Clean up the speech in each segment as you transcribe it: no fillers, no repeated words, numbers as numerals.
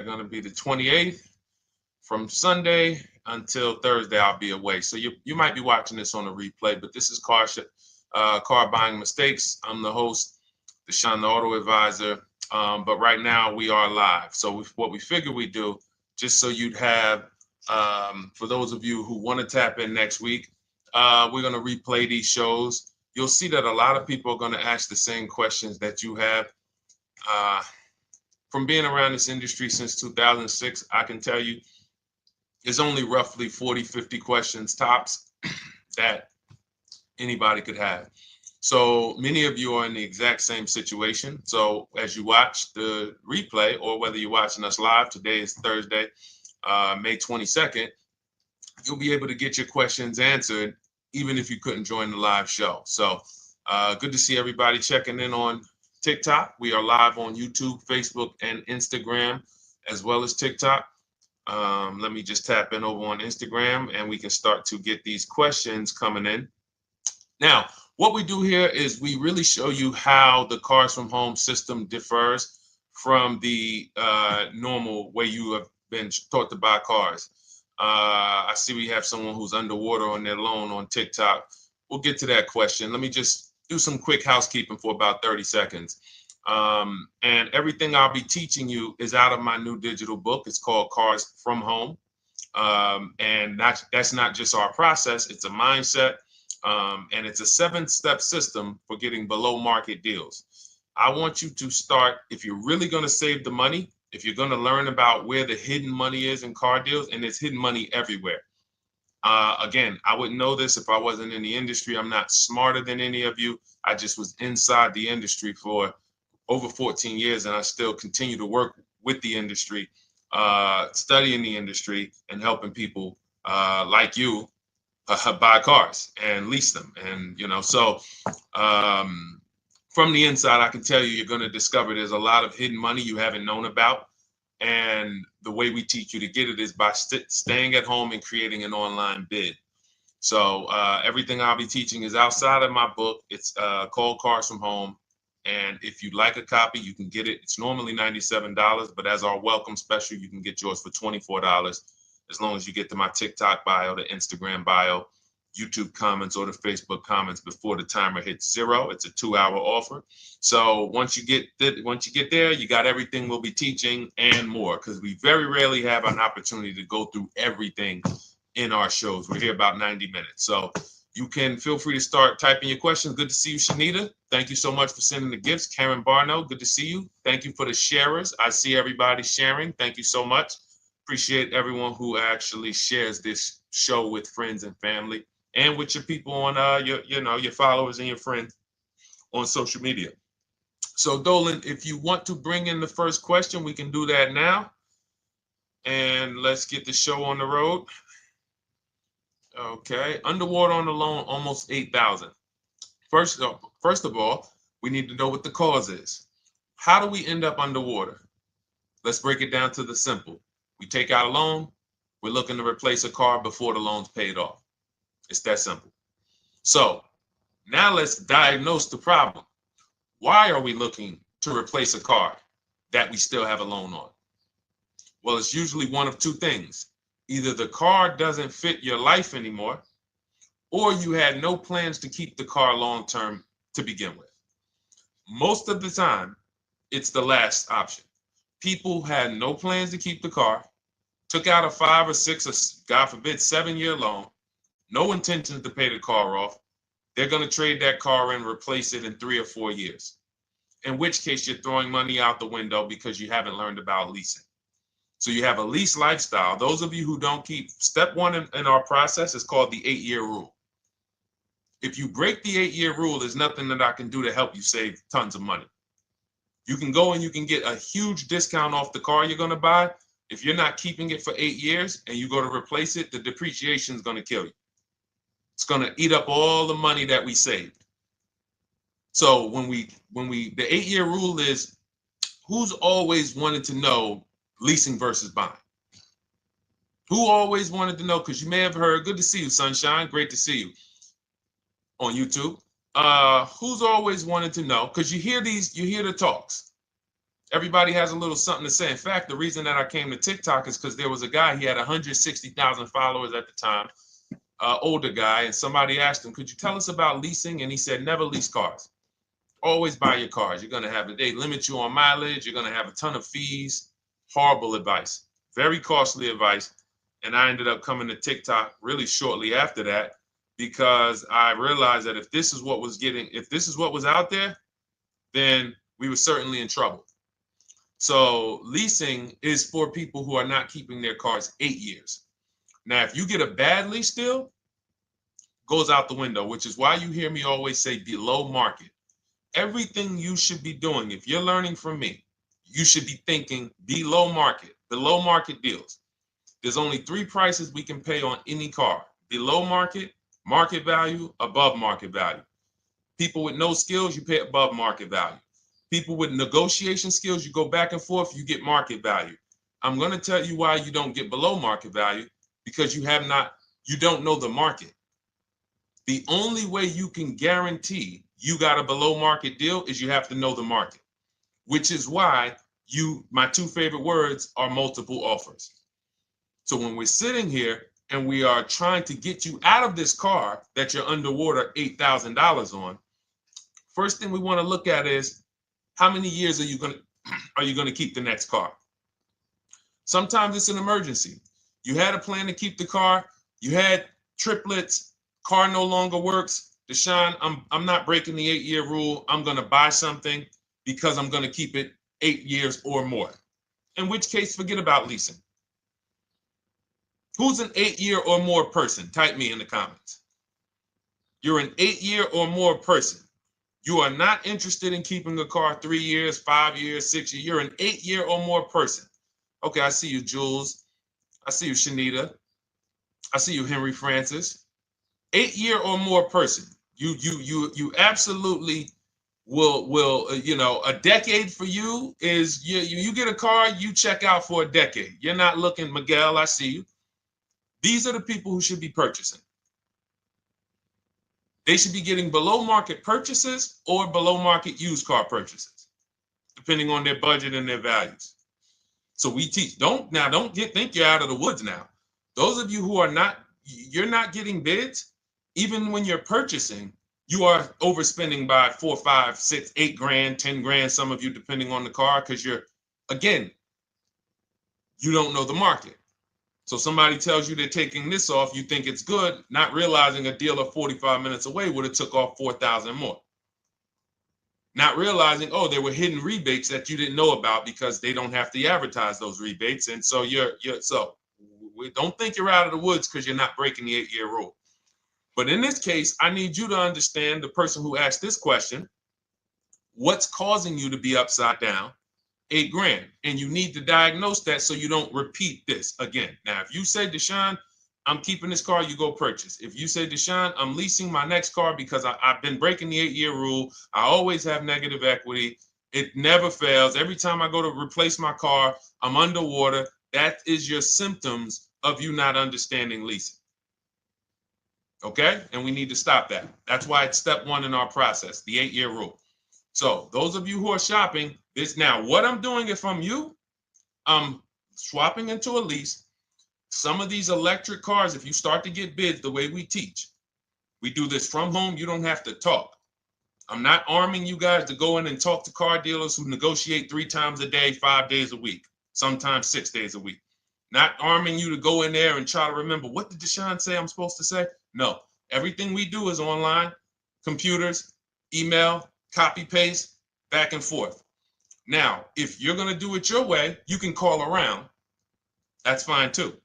going to be the 28th. From Sunday until Thursday, I'll be away. So you might be watching this on a replay, but this is Car Buying Mistakes. I'm the host, Deshone the Auto Advisor. But right now we are live. So what we figured we'd do, just so you'd have, for those of you who want to tap in next week, we're going to replay these shows. You'll see that a lot of people are going to ask the same questions that you have. From being around this industry since 2006, I can tell you, there's only roughly 40, 50 questions tops that anybody could have. So many of you are in the exact same situation. So as you watch the replay, or whether you're watching us live, today is Thursday, May 22nd, you'll be able to get your questions answered, even if you couldn't join the live show. So good to see everybody checking in on TikTok. We are live on YouTube, Facebook, and Instagram, as well as TikTok. Let me just tap in over on Instagram and we can start to get these questions coming in. Now, what we do here is we really show you how the Cars from Home system differs from the normal way you have been taught to buy cars. I see we have someone who's underwater on their loan on TikTok. We'll get to that question. Let me just do some quick housekeeping for about 30 seconds. And everything I'll be teaching you is out of my new digital book. It's called Cars from Home. And that's not just our process, it's a mindset. And it's a 7-step system for getting below market deals. I want you to start, if you're really going to save the money, if you're going to learn about where the hidden money is in car deals, and there's hidden money everywhere. Again, I wouldn't know this if I wasn't in the industry. I'm not smarter than any of you. I just was inside the industry for over 14 years, and I still continue to work with the industry, studying the industry and helping people like you buy cars and lease them. And, so from the inside, I can tell you, you're going to discover there's a lot of hidden money you haven't known about. And the way we teach you to get it is by staying at home and creating an online bid. So everything I'll be teaching is outside of my book. It's called Cars from Home. And if you'd like a copy, you can get it. It's normally $97, but as our welcome special, you can get yours for $24, as long as you get to my TikTok bio, the Instagram bio, YouTube comments, or the Facebook comments before the timer hits 0. It's a 2-hour offer. So once you get there, you got everything we'll be teaching and more, because we very rarely have an opportunity to go through everything in our shows. We're here about 90 minutes. So you can feel free to start typing your questions. Good to see you, Shanita. Thank you so much for sending the gifts. Karen Barno, good to see you. Thank you for the sharers. I see everybody sharing. Thank you so much. Appreciate everyone who actually shares this show with friends and family, and with your people on your followers and your friends on social media. So Dolan, if you want to bring in the first question, we can do that now. And let's get the show on the road. Okay, underwater on the loan, almost 8,000. First of all, we need to know what the cause is. How do we end up underwater? Let's break it down to the simple. We take out a loan, we're looking to replace a car before the loan's paid off. It's that simple. So now let's diagnose the problem. Why are we looking to replace a car that we still have a loan on? Well, it's usually one of two things. Either the car doesn't fit your life anymore, or you had no plans to keep the car long-term to begin with. Most of the time, it's the last option. People had no plans to keep the car, took out a 5 or 6 or God forbid 7-year loan, no intentions to pay the car off. They're going to trade that car in, replace it in 3 or 4 years. In which case you're throwing money out the window because you haven't learned about leasing. So you have a lease lifestyle. Those of you who don't keep, step 1 in our process is called the 8-year rule. If you break the 8-year rule, there's nothing that I can do to help you save tons of money. You can go and you can get a huge discount off the car you're going to buy. If you're not keeping it for 8 years and you go to replace it, the depreciation is going to kill you. It's going to eat up all the money that we saved. So the 8-year rule is, who's always wanted to know leasing versus buying? Who always wanted to know? Because you may have heard, good to see you, Sunshine. Great to see you on YouTube. Who's always wanted to know? Because you hear the talks. Everybody has a little something to say. In fact, the reason that I came to TikTok is because there was a guy, he had 160,000 followers at the time, older guy, and somebody asked him, could you tell us about leasing? And he said, never lease cars. Always buy your cars. You're going to have they limit you on mileage. You're going to have a ton of fees. Horrible advice. Very costly advice. And I ended up coming to TikTok really shortly after that because I realized that if this is what was out there, then we were certainly in trouble. So leasing is for people who are not keeping their cars 8 years. Now, if you get a bad lease deal, goes out the window, which is why you hear me always say below market. Everything you should be doing, if you're learning from me, you should be thinking below market deals. There's only 3 prices we can pay on any car: below market, market value, above market value. People with no skills, you pay above market value. People with negotiation skills, you go back and forth, you get market value. I'm going to tell you why you don't get below market value, because you don't know the market. The only way you can guarantee you got a below market deal is you have to know the market, which is why my 2 favorite words are multiple offers. So when we're sitting here and we are trying to get you out of this car that you're underwater $8,000 on, first thing we want to look at is how many years are you going to keep the next car? Sometimes it's an emergency. You had a plan to keep the car, you had triplets, car no longer works. Deshone, I'm not breaking the 8-year rule. I'm going to buy something because I'm going to keep it 8 years or more. In which case, forget about leasing. Who's an 8-year or more person? Type me in the comments. You're an 8-year or more person. You are not interested in keeping a car 3 years, 5 years, 6 years. You're an 8-year or more person. Okay, I see you, Jules. I see you, Shanita. I see you, Henry Francis. 8-year or more person. You absolutely will a decade for you is you get a car, you check out for a decade. You're not looking, Miguel, I see you. These are the people who should be purchasing. They should be getting below market purchases or below market used car purchases, depending on their budget and their values. So we teach, think you're out of the woods now. Those of you who you're not getting bids, even when you're purchasing, you are overspending by 4, 5, 6, 8 grand, 10 grand, some of you, depending on the car, because you don't know the market. So somebody tells you they're taking this off, you think it's good, not realizing a dealer 45 minutes away would have took off 4,000 more. Not realizing, there were hidden rebates that you didn't know about because they don't have to advertise those rebates. And so we don't think you're out of the woods because you're not breaking the 8-year rule. But in this case, I need you to understand, the person who asked this question, what's causing you to be upside down 8 grand? And you need to diagnose that so you don't repeat this again. Now, if you say, Deshone, I'm keeping this car, you go purchase. If you say, Deshone, I'm leasing my next car because I've been breaking the 8-year rule, I always have negative equity, it never fails. Every time I go to replace my car, I'm underwater. That is your symptoms of you not understanding leasing. Okay? And we need to stop that. That's why it's step 1 in our process, the 8-year rule. So those of you who are shopping this now, what I'm doing, if I'm you, I'm swapping into a lease. Some of these electric cars, if you start to get bids the way we teach, we do this from home, you don't have to talk. I'm not arming you guys to go in and talk to car dealers who negotiate 3 times a day, 5 days a week, sometimes 6 days a week. Not arming you to go in there and try to remember, what did Deshone say I'm supposed to say? No, everything we do is online, computers, email, copy, paste, back and forth. Now, if you're going to do it your way, you can call around. That's fine too.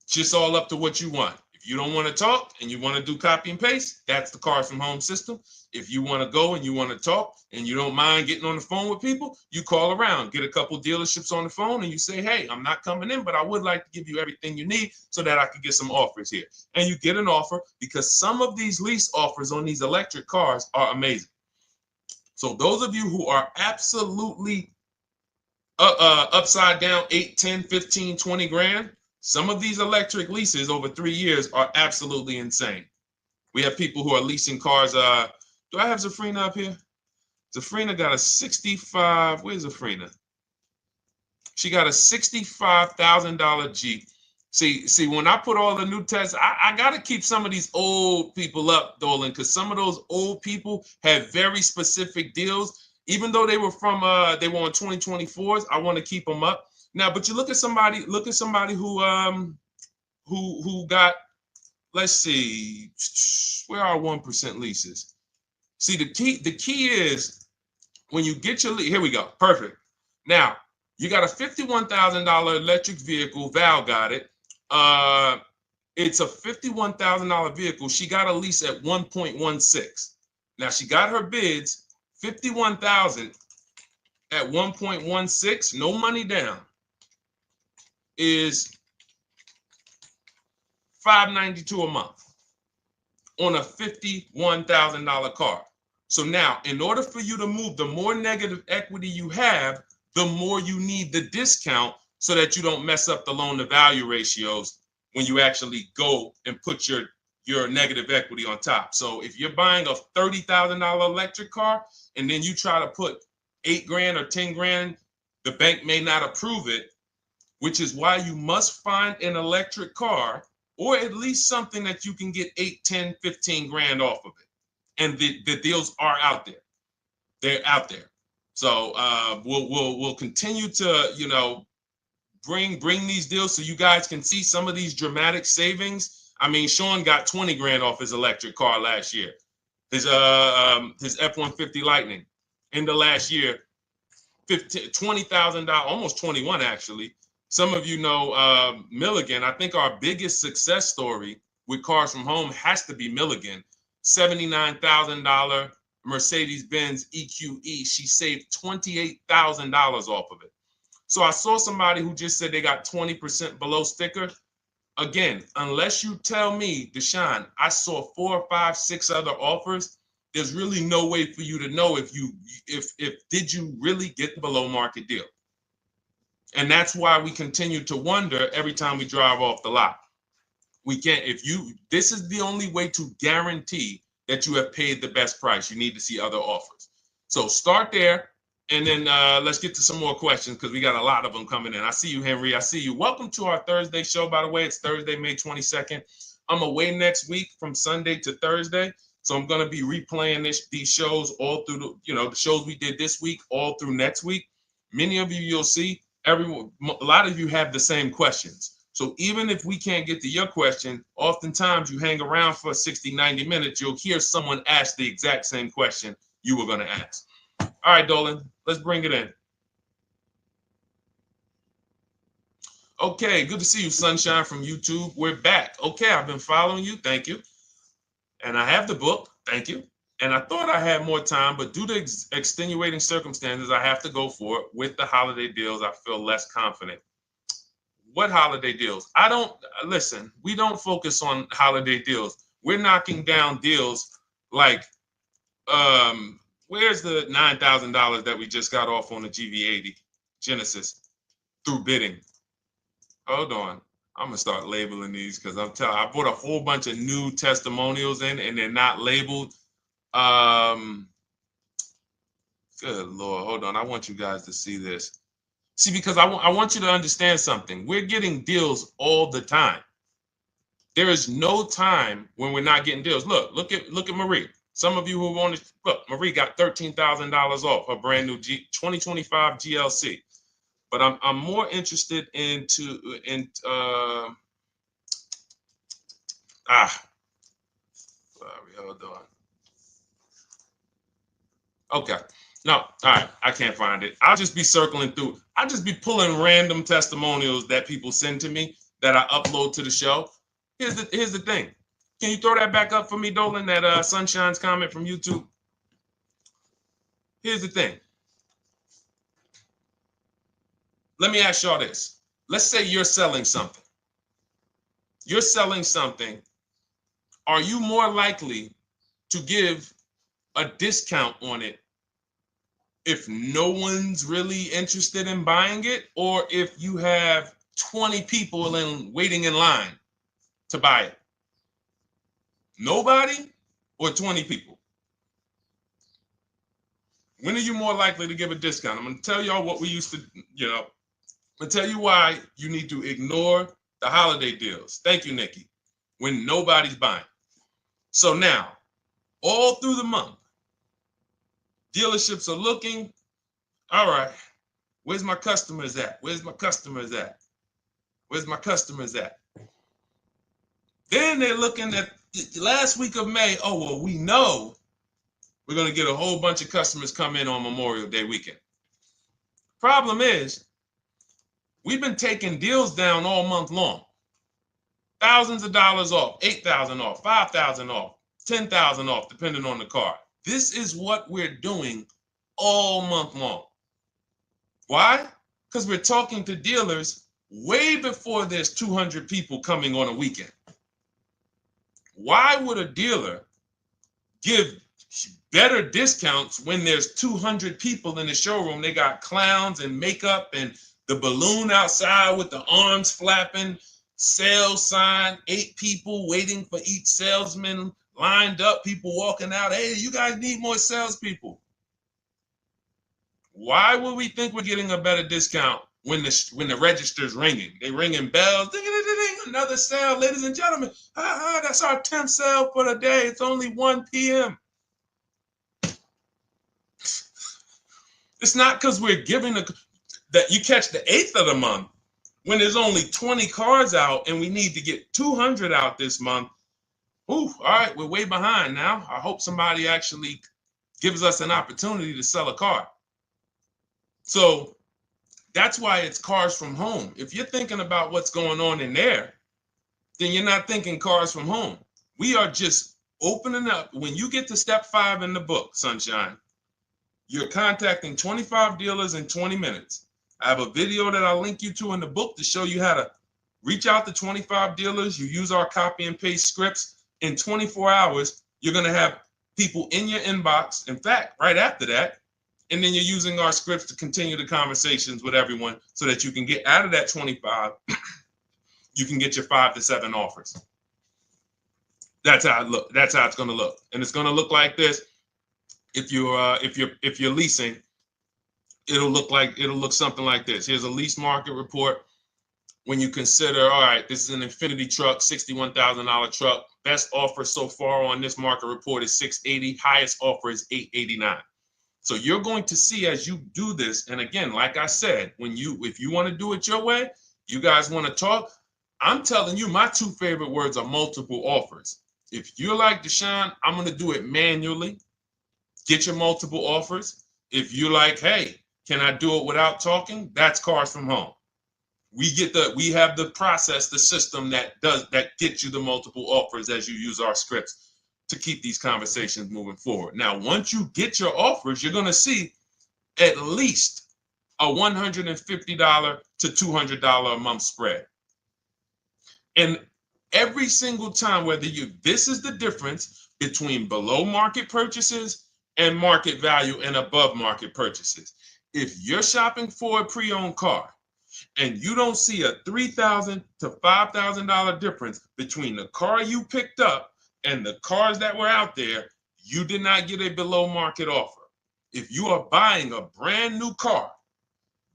It's just all up to what you want. If you don't want to talk and you want to do copy and paste, that's the Cars from Home system. If you want to go and you want to talk and you don't mind getting on the phone with people, you call around, get a couple dealerships on the phone, and you say, hey, I'm not coming in, but I would like to give you everything you need so that I can get some offers here. And you get an offer, because some of these lease offers on these electric cars are amazing. So those of you who are absolutely upside down 8, 10, 15, 20 grand, some of these electric leases over 3 years are absolutely insane. We have people who are leasing cars. Do I have Zafrina up here? Zafrina got a 65. Where's Zafrina? She got a $65,000 Jeep. See, when I put all the new tests, I got to keep some of these old people up, Dolan, because some of those old people have very specific deals. Even though they were on 2024s, I want to keep them up. Now, but you look at somebody who got, let's see, where are 1% leases? See, the key is when you get your lease, here we go, perfect. Now, you got a $51,000 electric vehicle, Val got it. It's a $51,000 vehicle. She got a lease at 1.16. Now she got her bids, 51,000 at 1.16, no money down, is $592 a month on a $51,000 car. So now, in order for you to move, the more negative equity you have, the more you need the discount so that you don't mess up the loan to value ratios when you actually go and put your negative equity on top. So if you're buying a $30,000 electric car and then you try to put $8,000 or $10,000, the bank may not approve it, which is why you must find an electric car or at least something that you can get 8, 10, 15 grand off of it. And the deals are out there. They're out there. So we'll continue to, bring these deals so you guys can see some of these dramatic savings. I mean, Sean got 20 grand off his electric car last year. His F-150 Lightning in the last year, $20,000, almost 21 actually. Some of you know Milligan. I think our biggest success story with Cars from Home has to be Milligan. $79,000 Mercedes-Benz EQE. She saved $28,000 off of it. So I saw somebody who just said they got 20% below sticker. Again, unless you tell me, Deshone, I saw 4, 5, 6 other offers, there's really no way for you to know if did you really get the below market deal. And that's why we continue to wonder every time we drive off the lot. We can't, this is the only way to guarantee that you have paid the best price. You need to see other offers. So start there. And then let's get to some more questions because we got a lot of them coming in. I see you, Henry. I see you. Welcome to our Thursday show, by the way. It's Thursday, May 22nd. I'm away next week from Sunday to Thursday. So I'm going to be replaying these shows all through, the shows we did this week, all through next week. Many of you, you'll see, a lot of you have the same questions. So even if we can't get to your question, oftentimes you hang around for 60, 90 minutes, you'll hear someone ask the exact same question you were going to ask. All right, Dolan, let's bring it in. Okay, good to see you, Sunshine from YouTube. We're back. Okay, I've been following you. Thank you. And I have the book. Thank you. And I thought I had more time, but due to extenuating circumstances, I have to go for it. With the holiday deals, I feel less confident. What holiday deals? Listen, we don't focus on holiday deals. We're knocking down deals like, where's the $9,000 that we just got off on the GV80 Genesis through bidding? Hold on. I'm going to start labeling these because I bought a whole bunch of new testimonials in and they're not labeled. Good Lord. Hold on. I want you guys to see this. See, because I want you to understand something. We're getting deals all the time. There is no time when we're not getting deals. Look at Marie. Some of you who want to look, Marie got $13,000 off her brand new 2025 GLC. But I'm more interested sorry, hold on. Okay. No, all right, I can't find it. I'll just be circling through. I'll just be pulling random testimonials that people send to me that I upload to the show. Here's the thing. Can you throw that back up for me, Dolan, that Sunshine's comment from YouTube? Here's the thing. Let me ask y'all this. Let's say you're selling something. You're selling something. Are you more likely to give a discount on it if no one's really interested in buying it, or if you have 20 people waiting in line to buy it? Nobody or 20 people? When are you more likely to give a discount? I'm going to tell y'all what we used to, I'm going to tell you why you need to ignore the holiday deals. Thank you, Nikki. When nobody's buying. So now, all through the month, dealerships are looking, all right, where's my customers at? Where's my customers at? Where's my customers at? Then they're looking at the last week of May. Oh, well, we know we're going to get a whole bunch of customers come in on Memorial Day weekend. Problem is, we've been taking deals down all month long. Thousands of dollars off, 8,000 off, 5,000 off, 10,000 off, depending on the car. This is what we're doing all month long. Why? Because we're talking to dealers way before there's 200 people coming on a weekend. Why would a dealer give better discounts when there's 200 people in the showroom? They got clowns and makeup and the balloon outside with the arms flapping, sales sign, 8 people waiting for each salesman lined up, people walking out. Hey, you guys need more salespeople. Why would we think we're getting a better discount when the register's ringing? They ringing bells, ding, ding, ding, ding, another sale, ladies and gentlemen. That's our 10th sale for the day. It's only 1 p.m. It's not because we're giving that you catch the 8th of the month when there's only 20 cars out and we need to get 200 out this month. Ooh, all right, we're way behind now. I hope somebody actually gives us an opportunity to sell a car. So that's why it's cars from home. If you're thinking about what's going on in there, then you're not thinking cars from home. We are just opening up. When you get to step 5 in the book, Sunshine, you're contacting 25 dealers in 20 minutes. I have a video that I'll link you to in the book to show you how to reach out to 25 dealers. You use our copy and paste scripts. In 24 hours, you're going to have people in your inbox. In fact, right after that, and then you're using our scripts to continue the conversations with everyone so that you can get out of that 25, you can get your 5 to 7 offers. That's how it look. That's how it's going to look. And it's going to look like this. If you're leasing, it'll look something like this. Here's a lease market report. When you consider, all right, this is an Infinity truck, $61,000 truck. Best offer so far on this market report is $680. Highest offer is $889. So you're going to see as you do this, and again, like I said, if you want to do it your way, you guys want to talk, I'm telling you, my 2 favorite words are multiple offers. If you're like Deshone, I'm going to do it manually. Get your multiple offers. If you're like, hey, can I do it without talking? That's cars from home. We have the process, the system that gets you the multiple offers as you use our scripts to keep these conversations moving forward. Now, once you get your offers, you're going to see at least a $150 to $200 a month spread. And every single time, this is the difference between below market purchases and market value and above market purchases. If you're shopping for a pre-owned car and you don't see a $3,000 to $5,000 difference between the car you picked up and the cars that were out there, you did not get a below market offer. If you are buying a brand new car,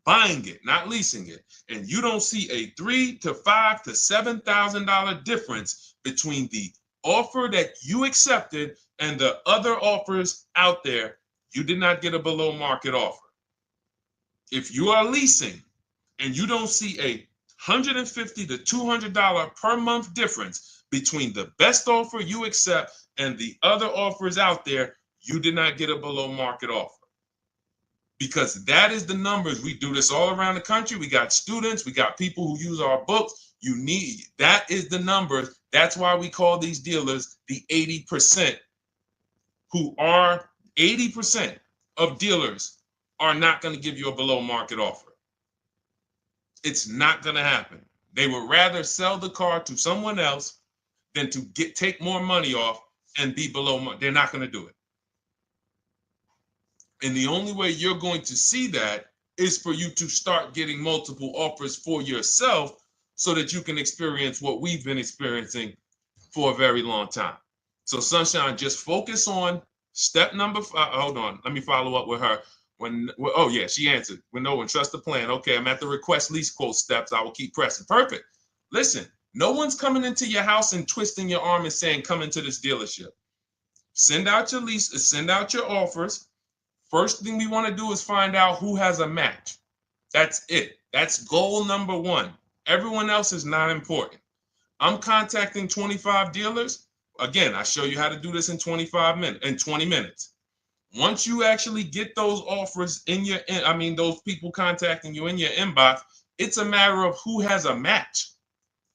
buying it, not leasing it, and you don't see a $3,000 to $5,000 to $7,000 difference between the offer that you accepted and the other offers out there, you did not get a below market offer. If you are leasing and you don't see a $150 to $200 per month difference between the best offer you accept and the other offers out there, you did not get a below market offer. Because that is the numbers. We do this all around the country. We got students, we got people who use our books. That is the numbers. That's why we call these dealers the 80%, who are 80% of dealers are not going to give you a below market offer. It's not going to happen. They would rather sell the car to someone else than to take more money off and be below market. They're not going to do it. And the only way you're going to see that is for you to start getting multiple offers for yourself so that you can experience what we've been experiencing for a very long time. So Sunshine, just focus on Step number 5. Hold on. Let me follow up with her. Oh yeah, she answered. When trust the plan. Okay, I'm at the request lease quote steps. I will keep pressing. Perfect. Listen, no one's coming into your house and twisting your arm and saying, come into this dealership. Send out your lease, send out your offers. First thing we want to do is find out who has a match. That's it. That's goal number 1. Everyone else is not important. I'm contacting 25 dealers. Again, I show you how to do this in 20 minutes. Once you actually get those offers those people contacting you in your inbox, it's a matter of who has a match.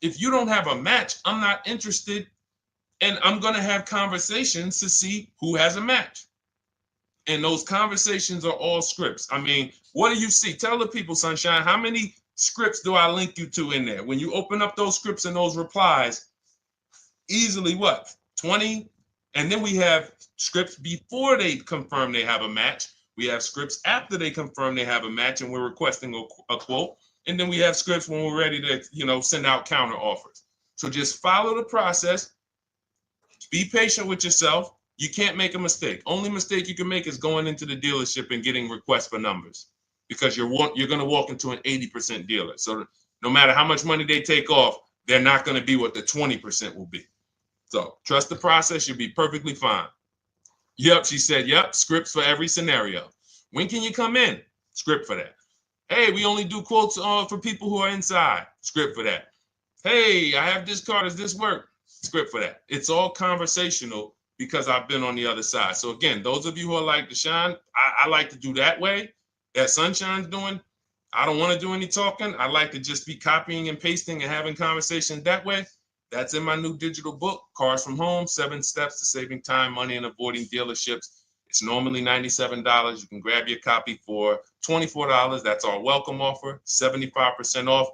If you don't have a match, I'm not interested, and I'm going to have conversations to see who has a match. And those conversations are all scripts. I mean, what do you see? Tell the people, Sunshine, how many scripts do I link you to in there? When you open up those scripts and those replies, easily what? 20? And then we have scripts before they confirm they have a match. We have scripts after they confirm they have a match and we're requesting a quote. And then we have scripts when we're ready to, send out counter offers. So just follow the process. Be patient with yourself. You can't make a mistake. Only mistake you can make is going into the dealership and getting requests for numbers, because you're going to walk into an 80% dealer. So no matter how much money they take off, they're not going to be what the 20% will be. So trust the process. You'll be perfectly fine. Yep, she said, yep, scripts for every scenario. When can you come in? Script for that. Hey, we only do quotes for people who are inside. Script for that. Hey, I have this car. Does this work? Script for that. It's all conversational because I've been on the other side. So again, those of you who are like Deshone, I like to do that way, that Sunshine's doing. I don't want to do any talking. I like to just be copying and pasting and having conversations that way. That's in my new digital book, Cars from Home, 7 Steps to Saving Time, Money, and Avoiding Dealerships. It's normally $97. You can grab your copy for $24. That's our welcome offer, 75% off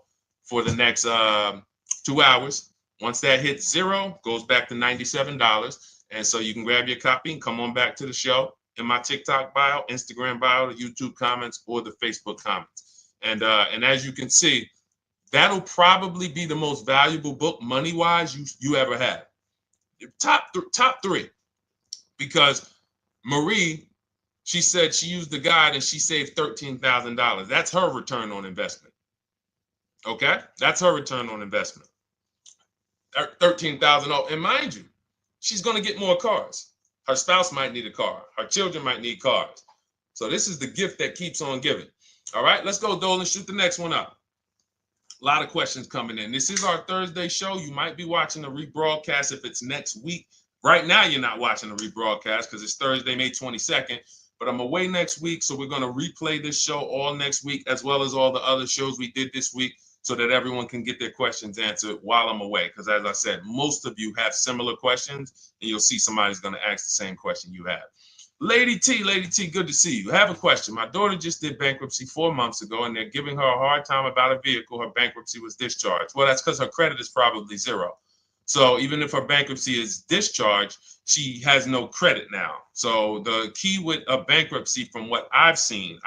for the next 2 hours. Once that hits 0, goes back to $97. And so you can grab your copy and come on back to the show in my TikTok bio, Instagram bio, the YouTube comments, or the Facebook comments. And as you can see, that'll probably be the most valuable book money-wise you ever had. Top 3. Because Marie, she said she used the guide and she saved $13,000. That's her return on investment. Okay? That's her return on investment. $13,000. And mind you, she's going to get more cars. Her spouse might need a car. Her children might need cars. So this is the gift that keeps on giving. All right, let's go, Dolan. Shoot the next one up. A lot of questions coming in. This is our Thursday show. You might be watching the rebroadcast if it's next week. Right now, you're not watching the rebroadcast because it's Thursday, May 22nd. But I'm away next week, so we're going to replay this show all next week, as well as all the other shows we did this week, so that everyone can get their questions answered while I'm away. Because as I said, most of you have similar questions, and you'll see somebody's going to ask the same question you have. Lady T, good to see you. I have a question. My daughter just did bankruptcy 4 months ago, and they're giving her a hard time about a vehicle. Her bankruptcy was discharged. Well, that's because her credit is probably 0. So even if her bankruptcy is discharged, she has no credit now. So the key with a bankruptcy, from what I've seen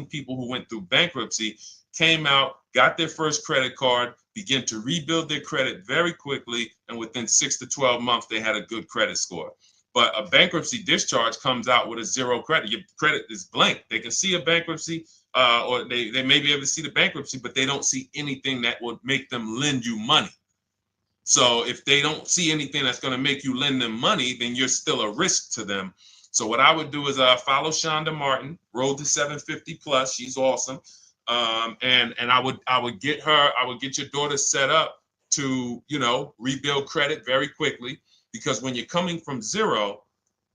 people who went through bankruptcy, came out, got their first credit card, began to rebuild their credit very quickly, and within 6 to 12 months, they had a good credit score. But a bankruptcy discharge comes out with a 0 credit. Your credit is blank. They can see a bankruptcy, or they may be able to see the bankruptcy, but they don't see anything that would make them lend you money. So if they don't see anything that's going to make you lend them money, then you're still a risk to them. So what I would do is follow Shonda Martin, Road to 750 Plus. She's awesome. And I would get your daughter set up to, rebuild credit very quickly, because when you're coming from 0,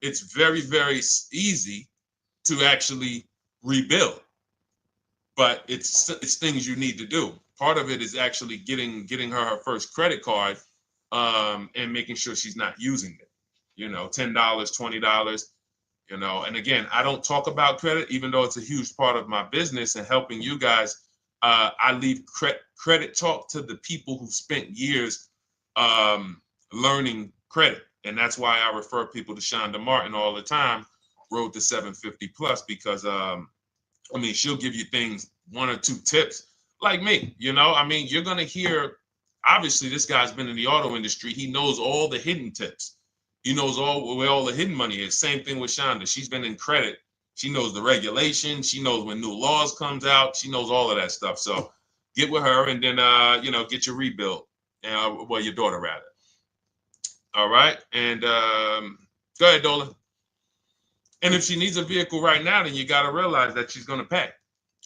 it's very, very easy to actually rebuild. But it's things you need to do. Part of it is actually getting her first credit card, and making sure she's not using it. $10, $20. And again, I don't talk about credit, even though it's a huge part of my business and helping you guys. I leave credit talk to the people who spent years learning credit. And that's why I refer people to Shonda Martin all the time, Road to 750 Plus, because she'll give you things, 1 or 2 tips, like me. You're going to hear, obviously, this guy's been in the auto industry. He knows all the hidden tips. He knows where all the hidden money is. Same thing with Shonda. She's been in credit. She knows the regulation. She knows when new laws comes out. She knows all of that stuff. So get with her and then, get your rebuild. Well, your daughter rather. All right. And go ahead, Dolan. And if she needs a vehicle right now, then you got to realize that she's going to pay.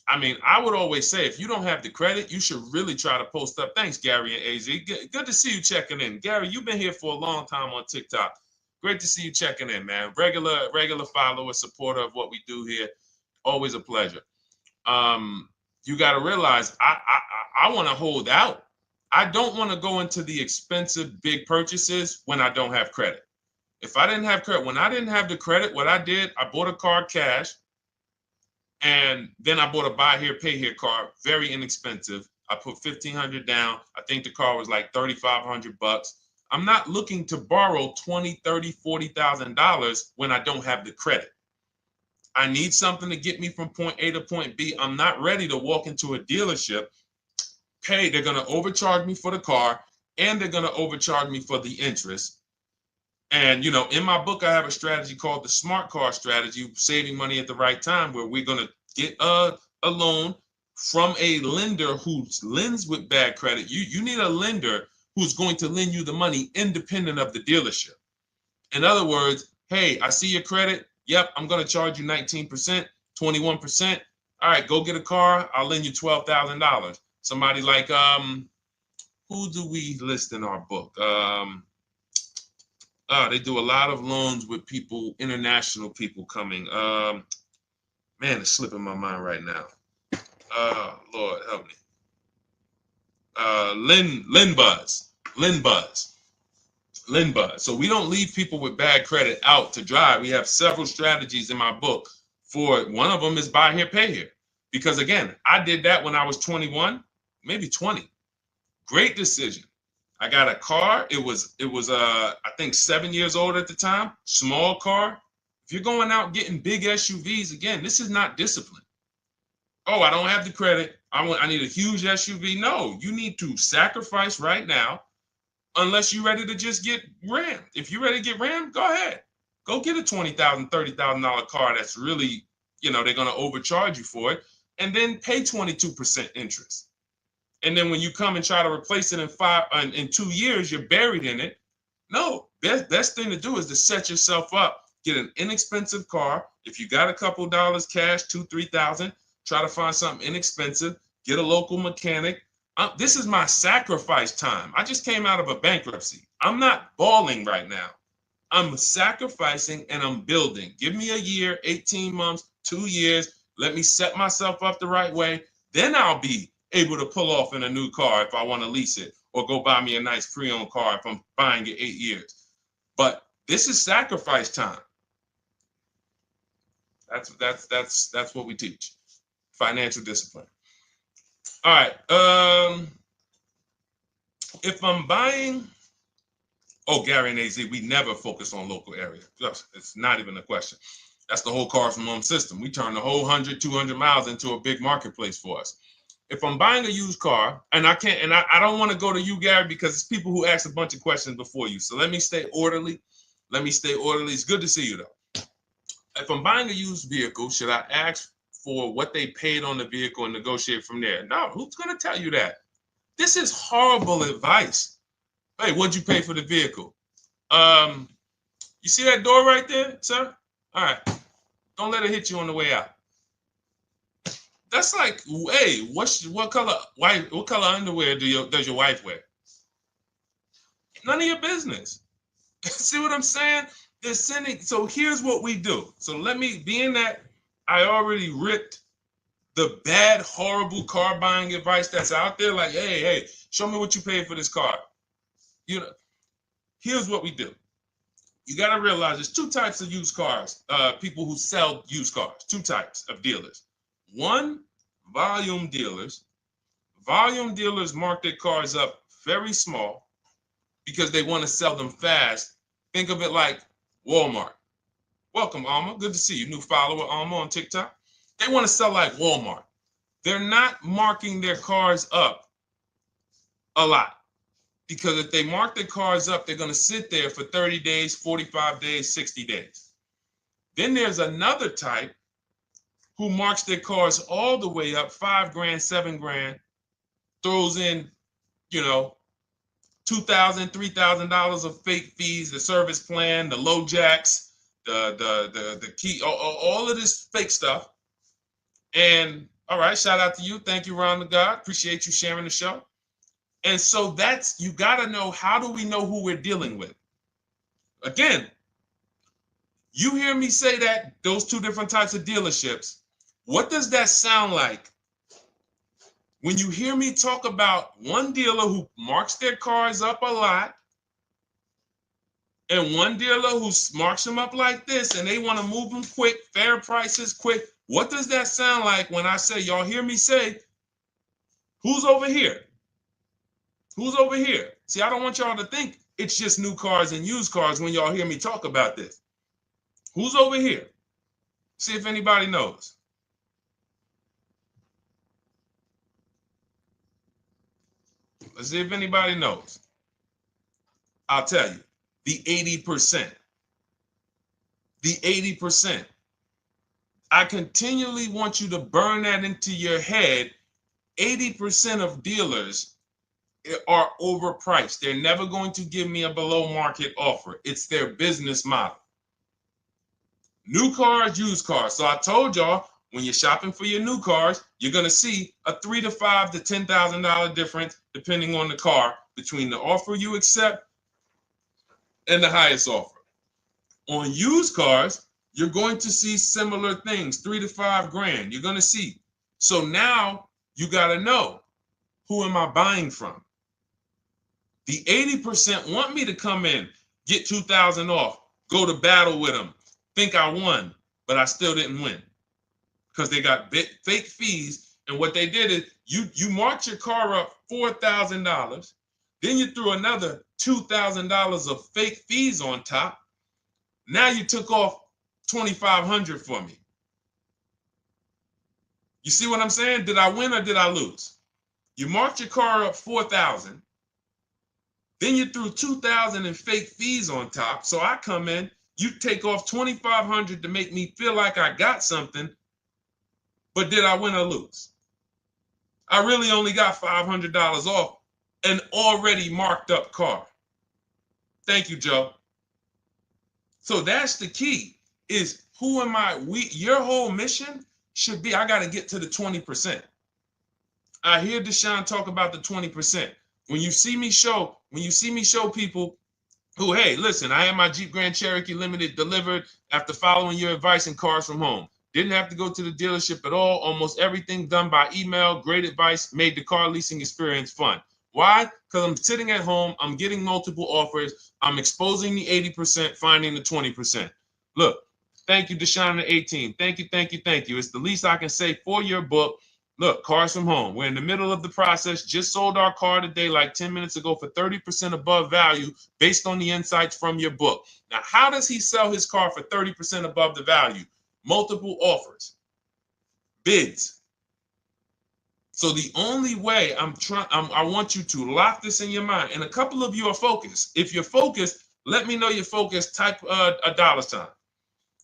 I mean, I would always say if you don't have the credit, you should really try to post up. Thanks, Gary and AZ. Good to see you checking in. Gary, you've been here for a long time on TikTok. Great to see you checking in, man. Regular follower, supporter of what we do here. Always a pleasure. You got to realize I want to hold out. I don't want to go into the expensive big purchases when I don't have credit. If I didn't have credit, when I didn't have the credit, what I did, I bought a car cash, and then I bought a buy here, pay here card, very inexpensive. I put $1,500 down. I think the car was like $3,500. I'm not looking to borrow $20,000, $30,000, $40,000 when I don't have the credit. I need something to get me from point A to point B. I'm not ready to walk into a dealership, pay. They're going to overcharge me for the car, and they're going to overcharge me for the interest. And, in my book, I have a strategy called the smart car strategy, saving money at the right time, where we're going to get a loan from a lender who lends with bad credit. You need a lender who's going to lend you the money independent of the dealership. In other words, hey, I see your credit. Yep, I'm going to charge you 19%, 21%. All right, go get a car. I'll lend you $12,000. Somebody like, who do we list in our book? They do a lot of loans with people, international people coming. Man, it's slipping my mind right now. Lord help me. Linbuzz. So we don't leave people with bad credit out to dry. We have several strategies in my book for it. One of them is buy here, pay here. Because again, I did that when I was 21, maybe 20. Great decision. I got a car. It was I think 7 years old at the time. Small car. If you're going out getting big SUVs, again, this is not discipline. Oh, I don't have the credit. I need a huge SUV. No, you need to sacrifice right now, unless you're ready to just get rammed. If you're ready to get rammed, go ahead. Go get a $20,000, $30,000 car that's really, they're going to overcharge you for it, and then pay 22% interest. And then when you come and try to replace it in 2 years, you're buried in it. No, best thing to do is to set yourself up. Get an inexpensive car. If you got a couple dollars cash, $2,000, $3,000, try to find something inexpensive. Get a local mechanic. This is my sacrifice time. I just came out of a bankruptcy. I'm not balling right now. I'm sacrificing and I'm building. Give me a year, 18 months, 2 years. Let me set myself up the right way. Then I'll be able to pull off in a new car if I want to lease it, or go buy me a nice pre-owned car if I'm buying it 8 years. But this is sacrifice time. That's what we teach. Financial discipline. All right. If I'm buying, Gary and AZ, we never focus on local area. It's not even a question. That's the whole car from home system. We turn the whole 100, 200 miles into a big marketplace for us. If I'm buying a used car, and I can't, and I don't want to go to you, Gary, because it's people who ask a bunch of questions before you. So let me stay orderly. It's good to see you, though. If I'm buying a used vehicle, should I ask for what they paid on the vehicle and negotiate from there? No, who's going to tell you that? This is horrible advice. Hey, what'd you pay for the vehicle? You see that door right there, sir? All right. Don't let it hit you on the way out. That's like, hey, what color underwear does your wife wear? None of your business. See what I'm saying? They're sending. So here's what we do. So let me, being that I already ripped the bad, horrible car buying advice that's out there, like, hey, show me what you paid for this car. Here's what we do. You got to realize there's two types of used cars, people who sell used cars, two types of dealers. One, volume dealers. Volume dealers mark their cars up very small because they want to sell them fast. Think of it like Walmart. Welcome, Alma. Good to see you. New follower, Alma, on TikTok. They want to sell like Walmart. They're not marking their cars up a lot. Because if they mark their cars up, they're going to sit there for 30 days, 45 days, 60 days. Then there's another type who marks their cars all the way up, 5 grand, 7 grand, throws in, you know, $2,000, $3,000 of fake fees, the service plan, the low jacks, the key, all of this fake stuff. And all right, shout out to you. Thank you, Ron the God. Appreciate you sharing the show. And so that's, you got to know, how do we know who we're dealing with? Again, you hear me say that, those two different types of dealerships. What does that sound like when you hear me talk about one dealer who marks their cars up a lot and one dealer who marks them up like this and they want to move them quick, fair prices, quick? What does that sound like when I say, y'all hear me say, who's over here? Who's over here? See, I don't want y'all to think it's just new cars and used cars when y'all hear me talk about this. Who's over here? See if anybody knows. Let's see if anybody knows. I'll tell you, the 80%. The 80%. I continually want you to burn that into your head. 80% of dealers are overpriced. They're never going to give me a below market offer. It's their business model. New cars, used cars. So I told y'all, when you're shopping for your new cars, you're going to see a $3,000 to $5,000 to $10,000 difference, depending on the car, between the offer you accept and the highest offer. On used cars, you're going to see similar things, 3 to 5 grand. You're going to see. So now you got to know, who am I buying from? The 80% want me to come in, get 2,000 off, go to battle with them, think I won, but I still didn't win because they got fake fees. And what they did is you marked your car up $4,000, then you threw another $2,000 of fake fees on top. Now you took off $2,500 for me. You see what I'm saying? Did I win or did I lose? You marked your car up $4,000. Then you threw $2,000 in fake fees on top. So I come in, you take off $2,500 to make me feel like I got something. But did I win or lose? I really only got $500 off an already marked up car. Thank you, Joe. So that's the key, is who am I? Your whole mission should be, I got to get to the 20%. I hear Deshone talk about the 20%. When you see me show people who, hey, listen, I had my Jeep Grand Cherokee Limited delivered after following your advice and cars from home. Didn't have to go to the dealership at all. Almost everything done by email. Great advice. Made the car leasing experience fun. Why? Because I'm sitting at home. I'm getting multiple offers. I'm exposing the 80%, finding the 20%. Look, thank you, Deshone the 18. Thank you, thank you, thank you. It's the least I can say for your book. Look, cars from home. We're in the middle of the process. Just sold our car today, like 10 minutes ago, for 30% above value based on the insights from your book. Now, how does he sell his car for 30% above the value? Multiple offers, bids. So the only way I want you to lock this in your mind. And a couple of you are focused. If you're focused, let me know you're focused. Type a $sign.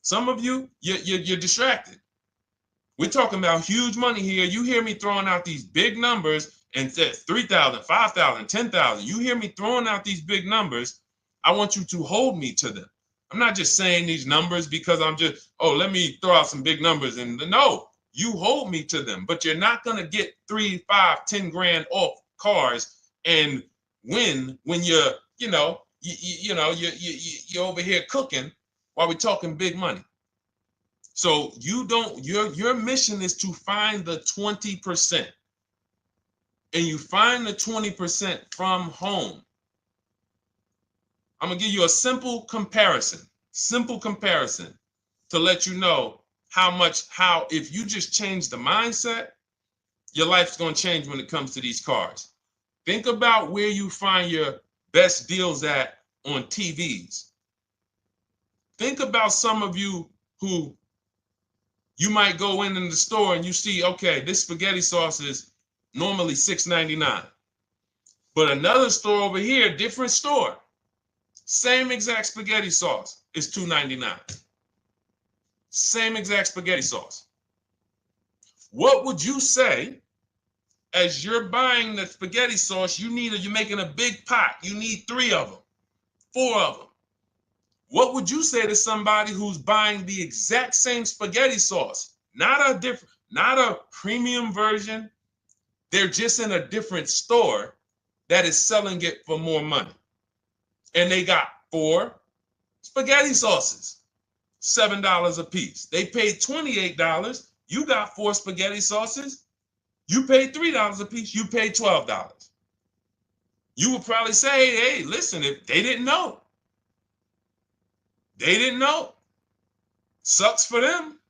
Some of you, you're distracted. We're talking about huge money here. You hear me throwing out these big numbers and said 3,000, 5,000, 10,000. You hear me throwing out these big numbers. I want you to hold me to them. I'm not just saying these numbers because I'm just, let me throw out some big numbers. And no, you hold me to them, but you're not going to get 3, 5, 10 grand off cars and win when you're over here cooking while we're talking big money. So your mission is to find the 20%. And you find the 20% from home. I'm going to give you a simple comparison to let you know how if you just change the mindset, your life's going to change when it comes to these cars. Think about where you find your best deals at on TVs. Think about some of you who you might go in the store and you see, okay, this spaghetti sauce is normally $6.99. But another store over here, different store, same exact spaghetti sauce is $2.99. Same exact spaghetti sauce. What would you say as you're buying the spaghetti sauce? You're making a big pot. You need 3 of them, 4 of them. What would you say to somebody who's buying the exact same spaghetti sauce? Not a premium version. They're just in a different store that is selling it for more money. And they got 4 spaghetti sauces, $7 a piece. They paid $28. You got 4 spaghetti sauces. You paid $3 a piece. You paid $12. You would probably say, hey, listen, if they didn't know. They didn't know. Sucks for them.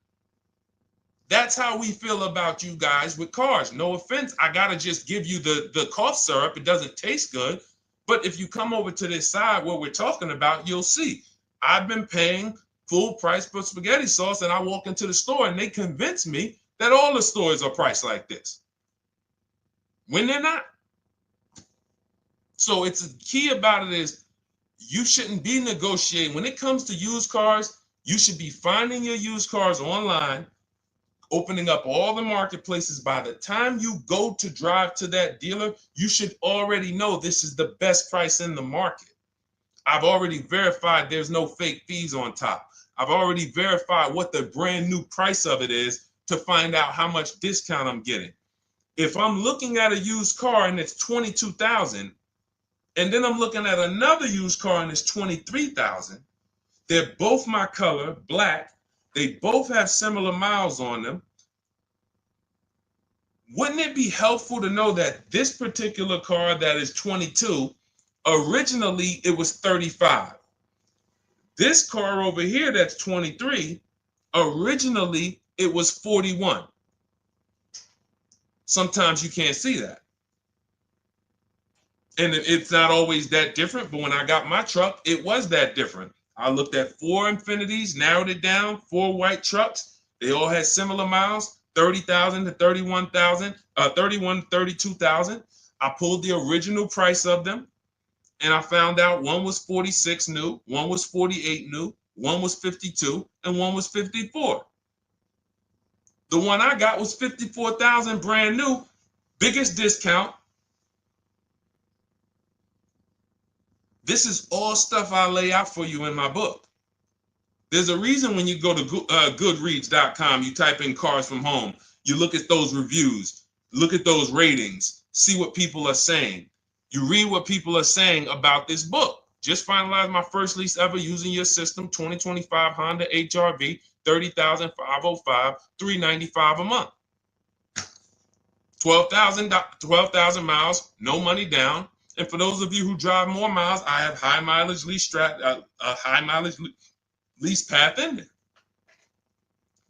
That's how we feel about you guys with cars. No offense. I got to just give you the cough syrup. It doesn't taste good. But if you come over to this side where we're talking about, you'll see. I've been paying full price for spaghetti sauce, and I walk into the store and they convince me that all the stores are priced like this, when they're not. So it's the key about it is you shouldn't be negotiating. When it comes to used cars, you should be finding your used cars online, opening up all the marketplaces. By the time you go to drive to that dealer, you should already know this is the best price in the market. I've already verified there's no fake fees on top. I've already verified what the brand new price of it is to find out how much discount I'm getting. If I'm looking at a used car and it's $22,000, and then I'm looking at another used car and it's $23,000, they're both my color, black. They both have similar miles on them. Wouldn't it be helpful to know that this particular car that is 22, originally it was 35. This car over here that's 23, originally it was 41. Sometimes you can't see that. And it's not always that different, but when I got my truck, it was that different. I looked at 4 Infinities, narrowed it down, 4 white trucks. They all had similar miles, 30,000 to 31,000, 31 to 32,000. I pulled the original price of them, and I found out one was 46 new, one was 48 new, one was 52, and one was 54. The one I got was 54,000 brand new, biggest discount. This is all stuff I lay out for you in my book. There's a reason when you go to Goodreads.com, you type in cars from home, you look at those reviews, look at those ratings, see what people are saying. You read what people are saying about this book. Just finalized my first lease ever using your system, 2025 Honda HR-V, 30,505, $395 a month. 12,000 miles, no money down. And for those of you who drive more miles, I have high mileage lease lease path in there.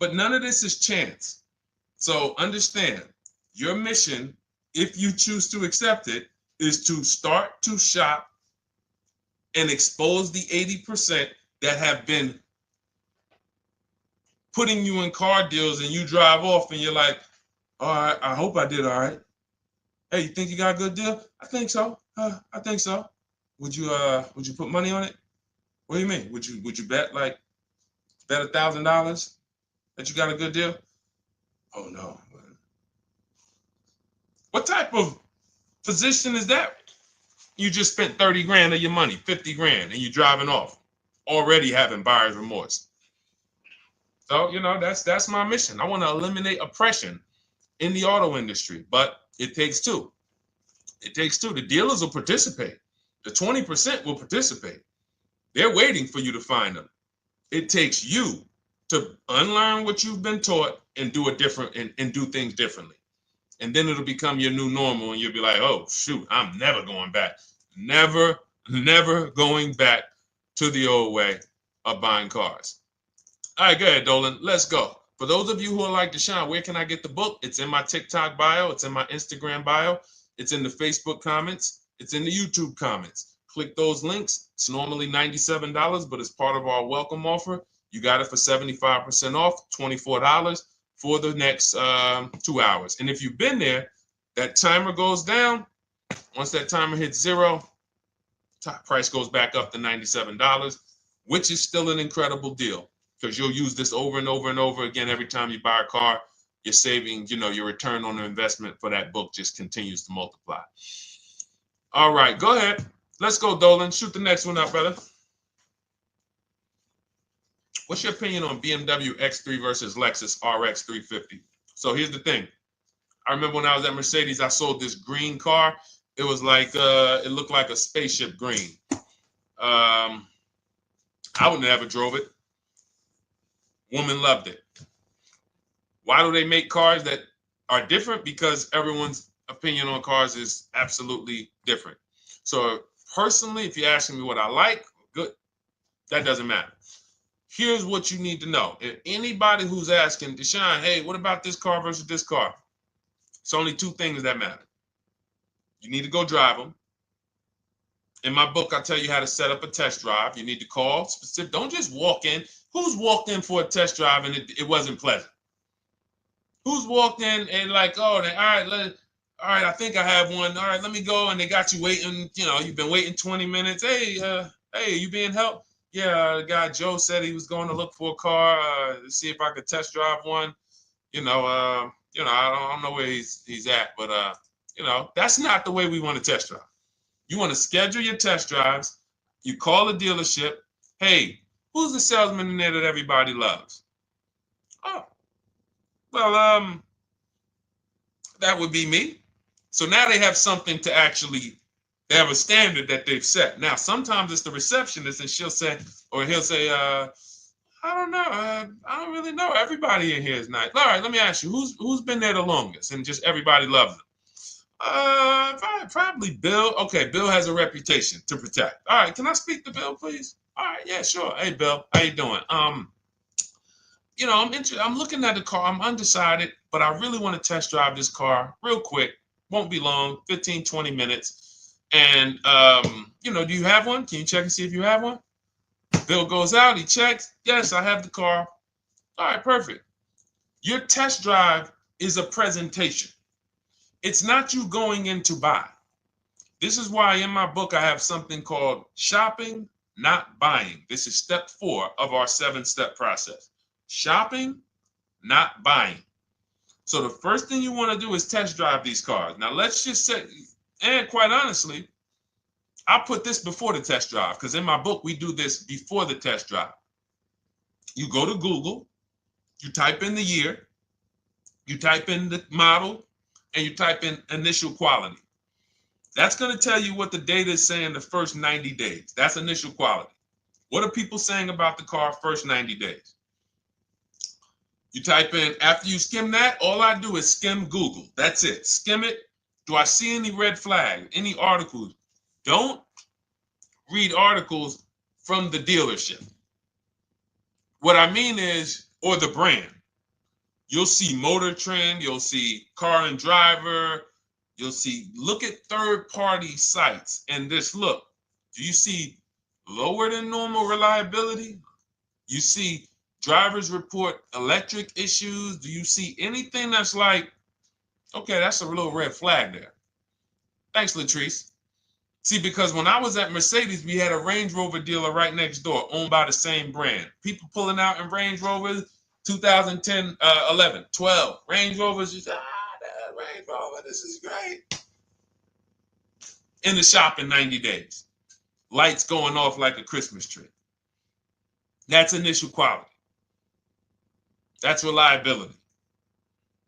But none of this is chance. So understand, your mission, if you choose to accept it, is to start to shop and expose the 80% that have been putting you in car deals, and you drive off and you're like, all right, I hope I did all right. Hey, you think you got a good deal? I think so. I think so. Would you put money on it? What do you mean? Would you bet $1,000 that you got a good deal? Oh no. What type of position is that? You just spent 30 grand of your money, 50 grand, and you're driving off, already having buyer's remorse. So, that's my mission. I want to eliminate oppression in the auto industry, but it takes two. It takes two. The dealers will participate. The 20% will participate. They're waiting for you to find them. It takes you to unlearn what you've been taught and do it different and do things differently. And then it'll become your new normal, and you'll be like, oh, shoot, I'm never going back. Never going back to the old way of buying cars. All right, go ahead, Dolan. Let's go. For those of you who are like Deshone, where can I get the book? It's in my TikTok bio. It's in my Instagram bio. It's in the Facebook comments. It's in the YouTube comments. Click those links. It's normally $97, but it's part of our welcome offer. You got it for 75% off, $24 for the next 2 hours. And if you've been there, that timer goes down. Once that timer hits 0, top price goes back up to $97, which is still an incredible deal because you'll use this over and over and over again every time you buy a car. You're saving, your return on the investment for that book just continues to multiply. All right, go ahead. Let's go, Dolan. Shoot the next one up, brother. What's your opinion on BMW X3 versus Lexus RX 350? So here's the thing. I remember when I was at Mercedes, I sold this green car. It was like, it looked like a spaceship green. I would never drove it. Woman loved it. Why do they make cars that are different? Because everyone's opinion on cars is absolutely different. So personally, if you're asking me what I like, good, that doesn't matter. Here's what you need to know. If anybody who's asking, Deshone, hey, what about this car versus this car? It's only two things that matter. You need to go drive them. In my book, I tell you how to set up a test drive. You need to call specific. Don't just walk in. Who's walked in for a test drive and it wasn't pleasant? Who's walked in and like, oh, all right, I think I have one. All right, let me go. And they got you waiting. You've been waiting 20 minutes. Hey, you being helped? Yeah, the guy Joe said he was going to look for a car to see if I could test drive one. I don't know where he's at, but that's not the way we want to test drive. You want to schedule your test drives. You call the dealership. Hey, who's the salesman in there that everybody loves? Oh, well, that would be me. So now they have something to actually, they have a standard that they've set. Now, sometimes it's the receptionist and he'll say, I don't know. I don't really know. Everybody in here is nice. All right, let me ask you, who's been there the longest? And just everybody loves them. Probably Bill. Okay, Bill has a reputation to protect. All right, can I speak to Bill, please? All right, yeah, sure. Hey, Bill, how you doing? I'm looking at the car. I'm undecided, but I really want to test drive this car real quick. Won't be long, 15, 20 minutes. And do you have one? Can you check and see if you have one? Bill goes out, he checks. Yes, I have the car. All right, perfect. Your test drive is a presentation. It's not you going in to buy. This is why in my book I have something called shopping, not buying. This is step 4 of our 7-step process. Shopping, not buying. So the first thing you want to do is test drive these cars. Now let's just say, and quite honestly, I put this before the test drive because in my book we do this before the test drive. You go to Google, you type in the year, you type in the model, and you type in initial quality. That's going to tell you what the data is saying the first 90 days. That's initial quality. What are people saying about the car first 90 days? You type in, after you skim that, all I do is skim Google. That's it. Skim it. Do I see any red flags, any articles? Don't read articles from the dealership. What I mean is, or the brand. You'll see Motor Trend, you'll see Car and Driver, look at third-party sites and just look. Do you see lower than normal reliability? You see drivers report electric issues? Do you see anything that's like, okay, that's a little red flag there? Thanks, Latrice. See, because when I was at Mercedes, we had a Range Rover dealer right next door owned by the same brand. People pulling out in Range Rovers, 2010, 11, 12. Range Rovers, just, that Range Rover, this is great. In the shop in 90 days. Lights going off like a Christmas tree. That's initial quality. That's reliability.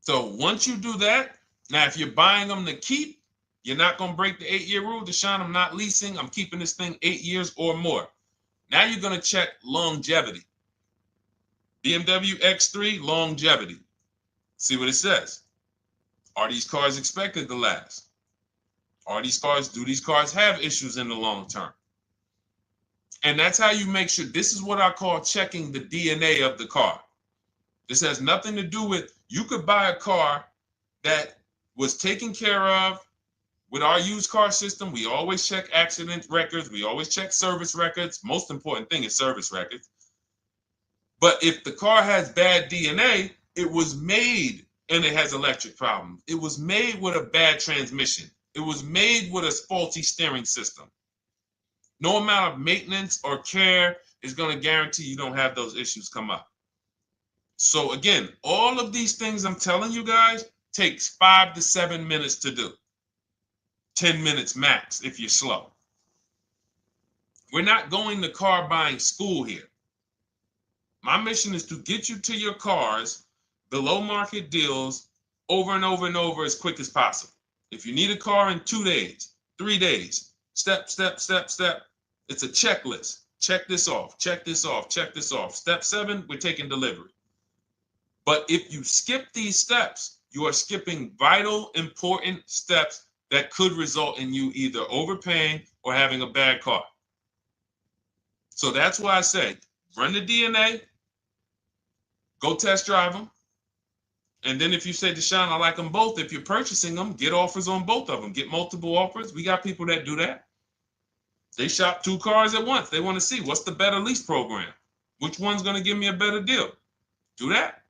So once you do that, now if you're buying them to keep, you're not going to break the 8-year rule. Deshone, I'm not leasing. I'm keeping this thing 8 years or more. Now you're going to check longevity. BMW X3, longevity. See what it says. Are these cars expected to last? Do these cars have issues in the long term? And that's how you make sure. This is what I call checking the DNA of the car. This has nothing to do with, you could buy a car that was taken care of with our used car system. We always check accident records. We always check service records. Most important thing is service records. But if the car has bad DNA, it was made and it has electric problems. It was made with a bad transmission. It was made with a faulty steering system. No amount of maintenance or care is going to guarantee you don't have those issues come up. So again, all of these things I'm telling you guys takes 5 to 7 minutes to do. 10 minutes max if you're slow. We're not going to car buying school here. My mission is to get you to your cars below market deals over and over and over as quick as possible. If you need a car in 2 days, 3 days, step, step, step, step. It's a checklist. Check this off, check this off, check this off. Step 7, we're taking delivery. But if you skip these steps, you are skipping vital, important steps that could result in you either overpaying or having a bad car. So that's why I say, run the DNA, go test drive them. And then if you say, Deshone, I like them both, if you're purchasing them, get offers on both of them. Get multiple offers. We got people that do that. They shop 2 cars at once. They want to see what's the better lease program. Which one's going to give me a better deal? Do that.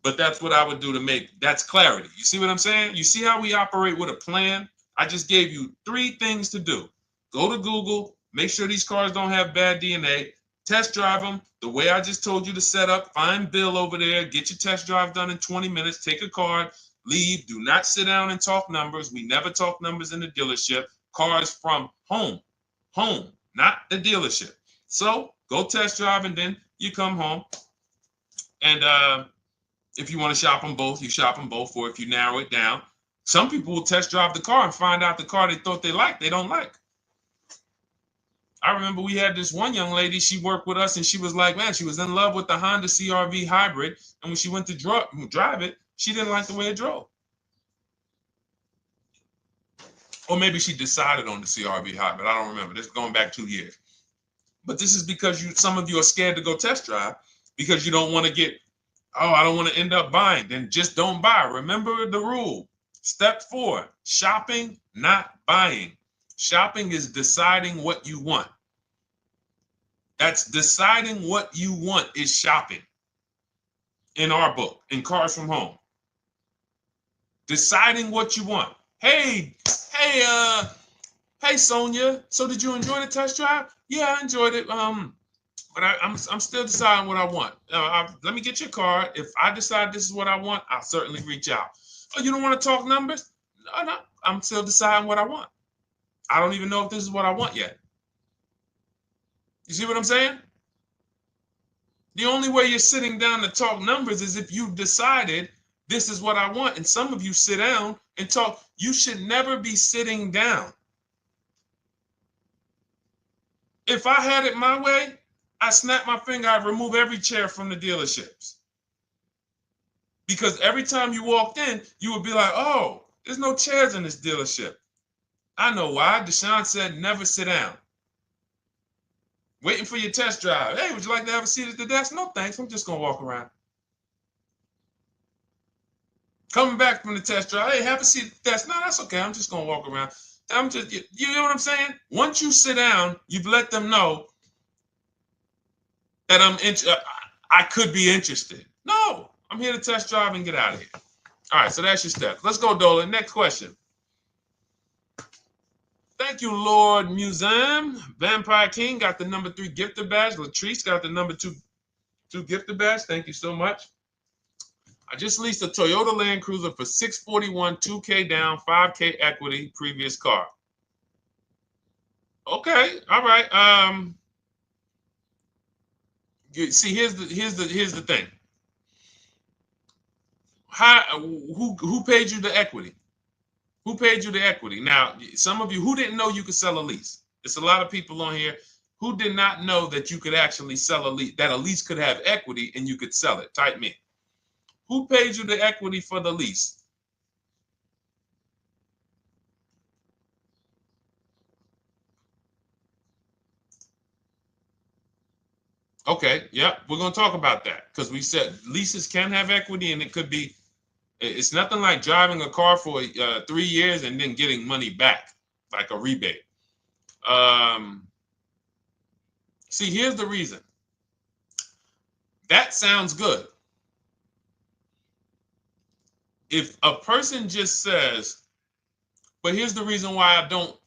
But that's what I would do to make, that's clarity. You see what I'm saying? You see how we operate with a plan? I just gave you 3 things to do. Go to Google, make sure these cars don't have bad DNA, test drive them the way I just told you to set up, find Bill over there, get your test drive done in 20 minutes, take a card, leave, do not sit down and talk numbers. We never talk numbers in the dealership. Cars from home, not the dealership. So go test drive and then you come home. And if you want to shop them both, you shop them both. Or if you narrow it down, some people will test drive the car and find out the car they thought they liked, they don't like. I remember we had this one young lady, she worked with us and she was like, man, she was in love with the Honda CR-V hybrid. And when she went to drive it, she didn't like the way it drove. Or maybe she decided on the CR-V hybrid. I don't remember. This is going back 2 years. But this is because some of you are scared to go test drive because you don't want to get, oh, I don't want to end up buying. Then just don't buy. Remember the rule. Step 4, shopping, not buying. Shopping is deciding what you want. That's deciding what you want is shopping in our book, in Cars from Home. Deciding what you want. Hey, Sonia. So did you enjoy the test drive? Yeah, I enjoyed it. But I'm still deciding what I want. Let me get your card. If I decide this is what I want, I'll certainly reach out. Oh, you don't want to talk numbers? No, I'm still deciding what I want. I don't even know if this is what I want yet. You see what I'm saying? The only way you're sitting down to talk numbers is if you've decided this is what I want. And some of you sit down and talk. You should never be sitting down. If I had it my way, I snap my finger, I'd remove every chair from the dealerships. Because every time you walked in, you would be like, oh, there's no chairs in this dealership. I know why. Deshone said never sit down. Waiting for your test drive. Hey, would you like to have a seat at the desk? No, thanks. I'm just going to walk around. Coming back from the test drive. Hey, have a seat at the desk. No, that's okay. I'm just going to walk around. You know what I'm saying? Once you sit down, you've let them know that I could be interested. No, I'm here to test drive and get out of here. All right, so that's your steps. Let's go, Dolan. Next question. Thank you, Lord Museum. Vampire King got the number 3 gifter badge. Latrice got the number 2 gifter badge. Thank you so much. I just leased a Toyota Land Cruiser for $641, $2K down, $5K equity, previous car. Okay, all right. See, here's the thing. Who paid you the equity? Who paid you the equity? Now, some of you who didn't know you could sell a lease. There's a lot of people on here who did not know that you could actually sell a lease, that a lease could have equity and you could sell it. Type me. Who paid you the equity for the lease? Okay, yep, we're going to talk about that because we said leases can have equity and it could be, it's nothing like driving a car for 3 years and then getting money back, like a rebate. See, here's the reason. That sounds good. If a person just says, But here's the reason why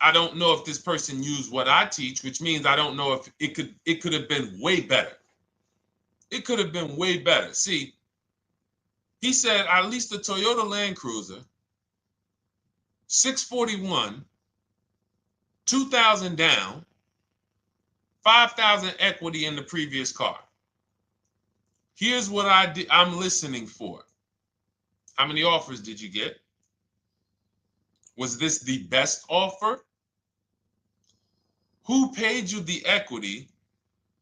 I don't know if this person used what I teach, which means I don't know if it could have been way better. It could have been way better. See, he said I leased a Toyota Land Cruiser, 641, 2,000 down, 5,000 equity in the previous car. Here's what I'm listening for. How many offers did you get? Was this the best offer? Who paid you the equity?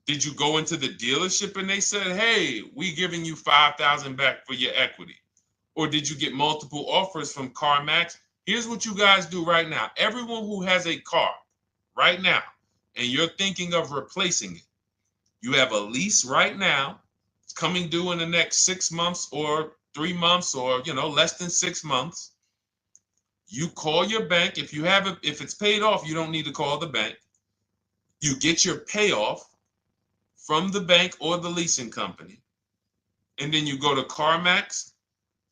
Did you go into the dealership and they said, hey, we giving you 5,000 back for your equity? Or did you get multiple offers from CarMax? Here's what you guys do right now. Everyone who has a car right now, and you're thinking of replacing it, you have a lease right now. It's coming due in the next 6 months or 3 months or, less than 6 months. You call your bank. If it's paid off, you don't need to call the bank. You get your payoff from the bank or the leasing company. And then you go to CarMax,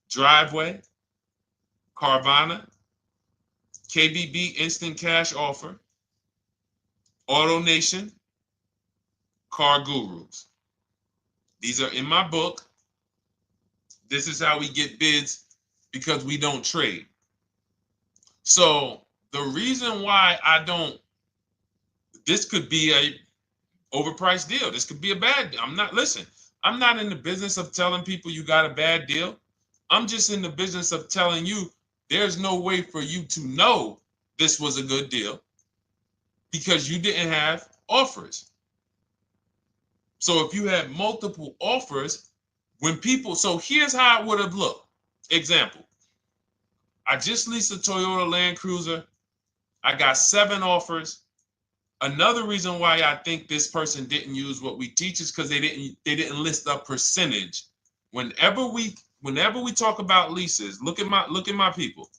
Driveway, Carvana, KBB Instant Cash Offer, AutoNation, Car Gurus. These are in my book. This is how we get bids because we don't trade. So the reason why this could be a overpriced deal. This could be a bad deal. I'm not in the business of telling people you got a bad deal. I'm just in the business of telling you there's no way for you to know this was a good deal because you didn't have offers. So if you had multiple offers, so here's how it would have looked. Example, I just leased a Toyota Land Cruiser. I got 7 offers. Another reason why I think this person didn't use what we teach is because they didn't list a percentage. Whenever we talk about leases, look at my people.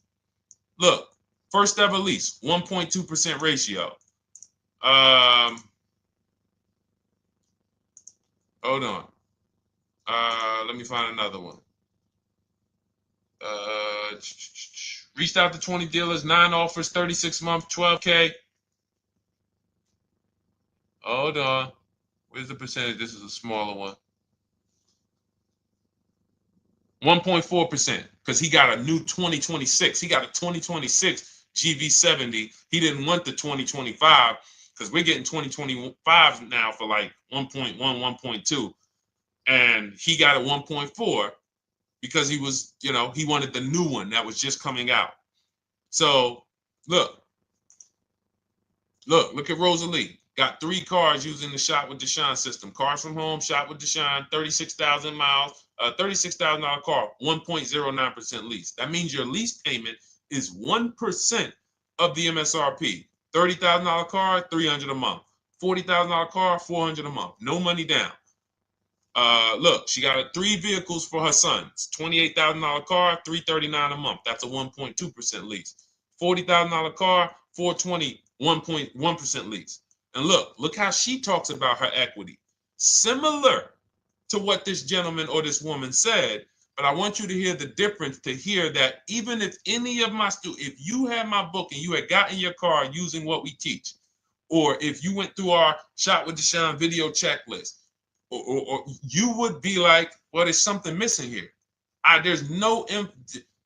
Look, first ever lease, 1.2% ratio. Hold on. Let me find another one. Reached out to 20 dealers, 9 offers, 36 months, 12K. Hold on. Where's the percentage? This is a smaller one. 1.4%, because he got a new 2026. He got a 2026 GV70. He didn't want the 2025 because we're getting 2025 now for like 1.1, 1.2. And he got a 1.4 because he was, he wanted the new one that was just coming out. So look at Rosalie. Got 3 cars using the Shop with Deshone system. Cars from home, Shop with Deshone, 36,000 miles, $36,000 car, 1.09% lease. That means your lease payment is 1% of the MSRP. $30,000 car, $300 a month. $40,000 car, $400 a month. No money down. Look, she got 3 vehicles for her sons. $28,000 car, $339 a month. That's a 1.2% lease. $40,000 car, $420, 1.1% lease. And look how she talks about her equity. Similar to what this gentleman or this woman said, but I want you to hear the difference, to hear that even if any of my students, if you had my book and you had gotten your car using what we teach, or if you went through our Shop with Deshone video checklist, or you would be like, well, there's something missing here.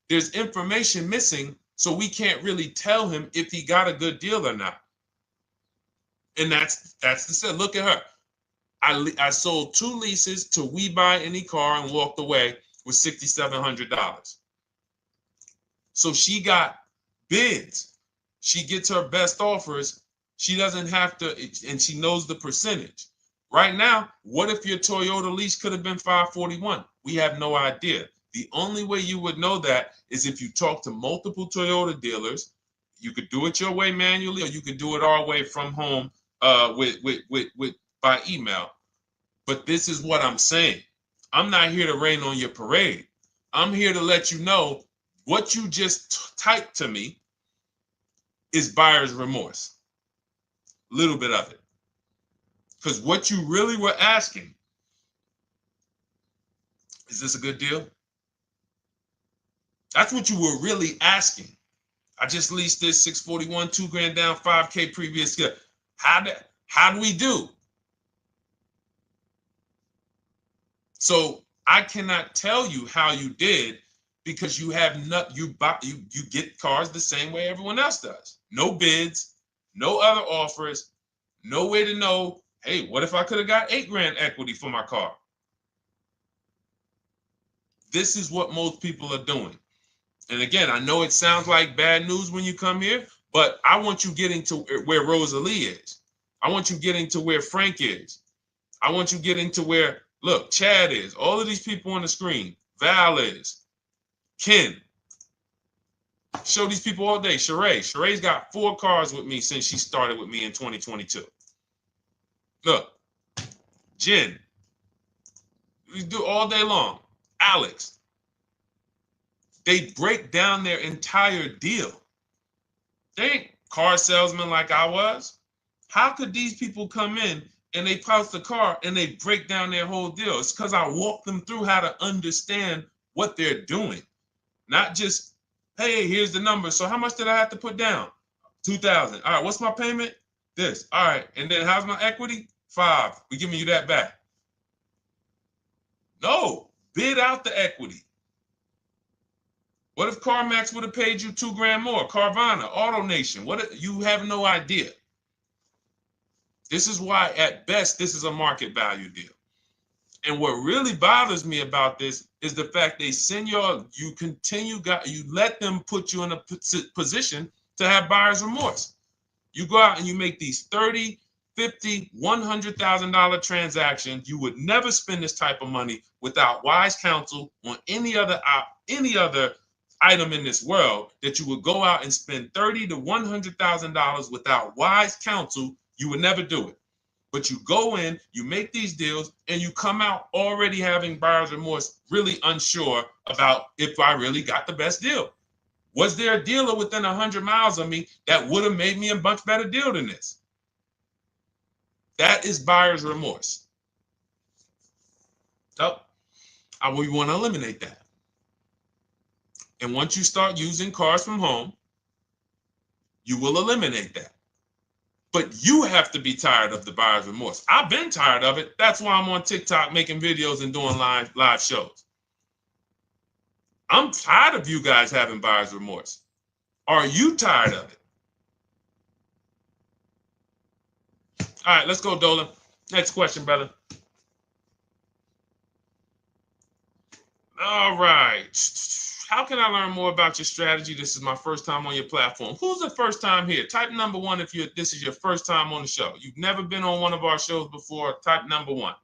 There's information missing, so we can't really tell him if he got a good deal or not. And that's the set. Look at her. I sold 2 leases to We Buy Any Car and walked away with $6,700. So she got bids. She gets her best offers. She doesn't have to, and she knows the percentage. Right now, what if your Toyota lease could have been $541? We have no idea. The only way you would know that is if you talk to multiple Toyota dealers. You could do it your way manually, or you could do it our way from home by email. But this is what I'm saying. I'm not here to rain on your parade. I'm here to let you know what you just typed to me is buyer's remorse. A little bit of it. Because what you really were asking, is this a good deal? That's what you were really asking. I just leased this 641, 2 grand down, 5K previous year. How do we do? So I cannot tell you how you did because you have not you get cars the same way everyone else does. No bids, no other offers, no way to know, hey, what if I could have got 8 grand equity for my car? This is what most people are doing. And again, I know it sounds like bad news when you come here, but I want you getting to where Rosalie is. I want you getting to where Frank is. I want you getting to where, look, Chad is. All of these people on the screen. Val is. Ken. Show these people all day. Sheree. Sheree's got 4 cars with me since she started with me in 2022. Look. Jen. We do all day long. Alex. They break down their entire deal. They ain't car salesmen like I was. How could these people come in and they pounce the car and they break down their whole deal? It's because I walk them through how to understand what they're doing. Not just, hey, here's the number. So how much did I have to put down? 2,000. All right, what's my payment? This. All right, and then how's my equity? 5. We're giving you that back. No, bid out the equity. What if CarMax would have paid you 2 grand more? Carvana, AutoNation, you have no idea. This is why, at best, this is a market value deal. And what really bothers me about this is the fact they send you let them put you in a position to have buyer's remorse. You go out and you make these $30,000, $50,000, $100,000 transactions. You would never spend this type of money without wise counsel on any other item in this world. That you would go out and spend $30,000 to $100,000 without wise counsel. You would never do it. But you go in, you make these deals, and you come out already having buyer's remorse, really unsure about if I really got the best deal. Was there a dealer within 100 miles of me that would have made me a much better deal than this? That is buyer's remorse. So we want to eliminate that. And once you start using cars from home, you will eliminate that. But you have to be tired of the buyer's remorse. I've been tired of it. That's why I'm on TikTok making videos and doing live shows. I'm tired of you guys having buyer's remorse. Are you tired of it? All right, let's go, Dolan. Next question, brother. All right. How can I learn more about your strategy? This is my first time on your platform. Who's the first time here? Type number 1 if this is your first time on the show. You've never been on one of our shows before. Type number 1.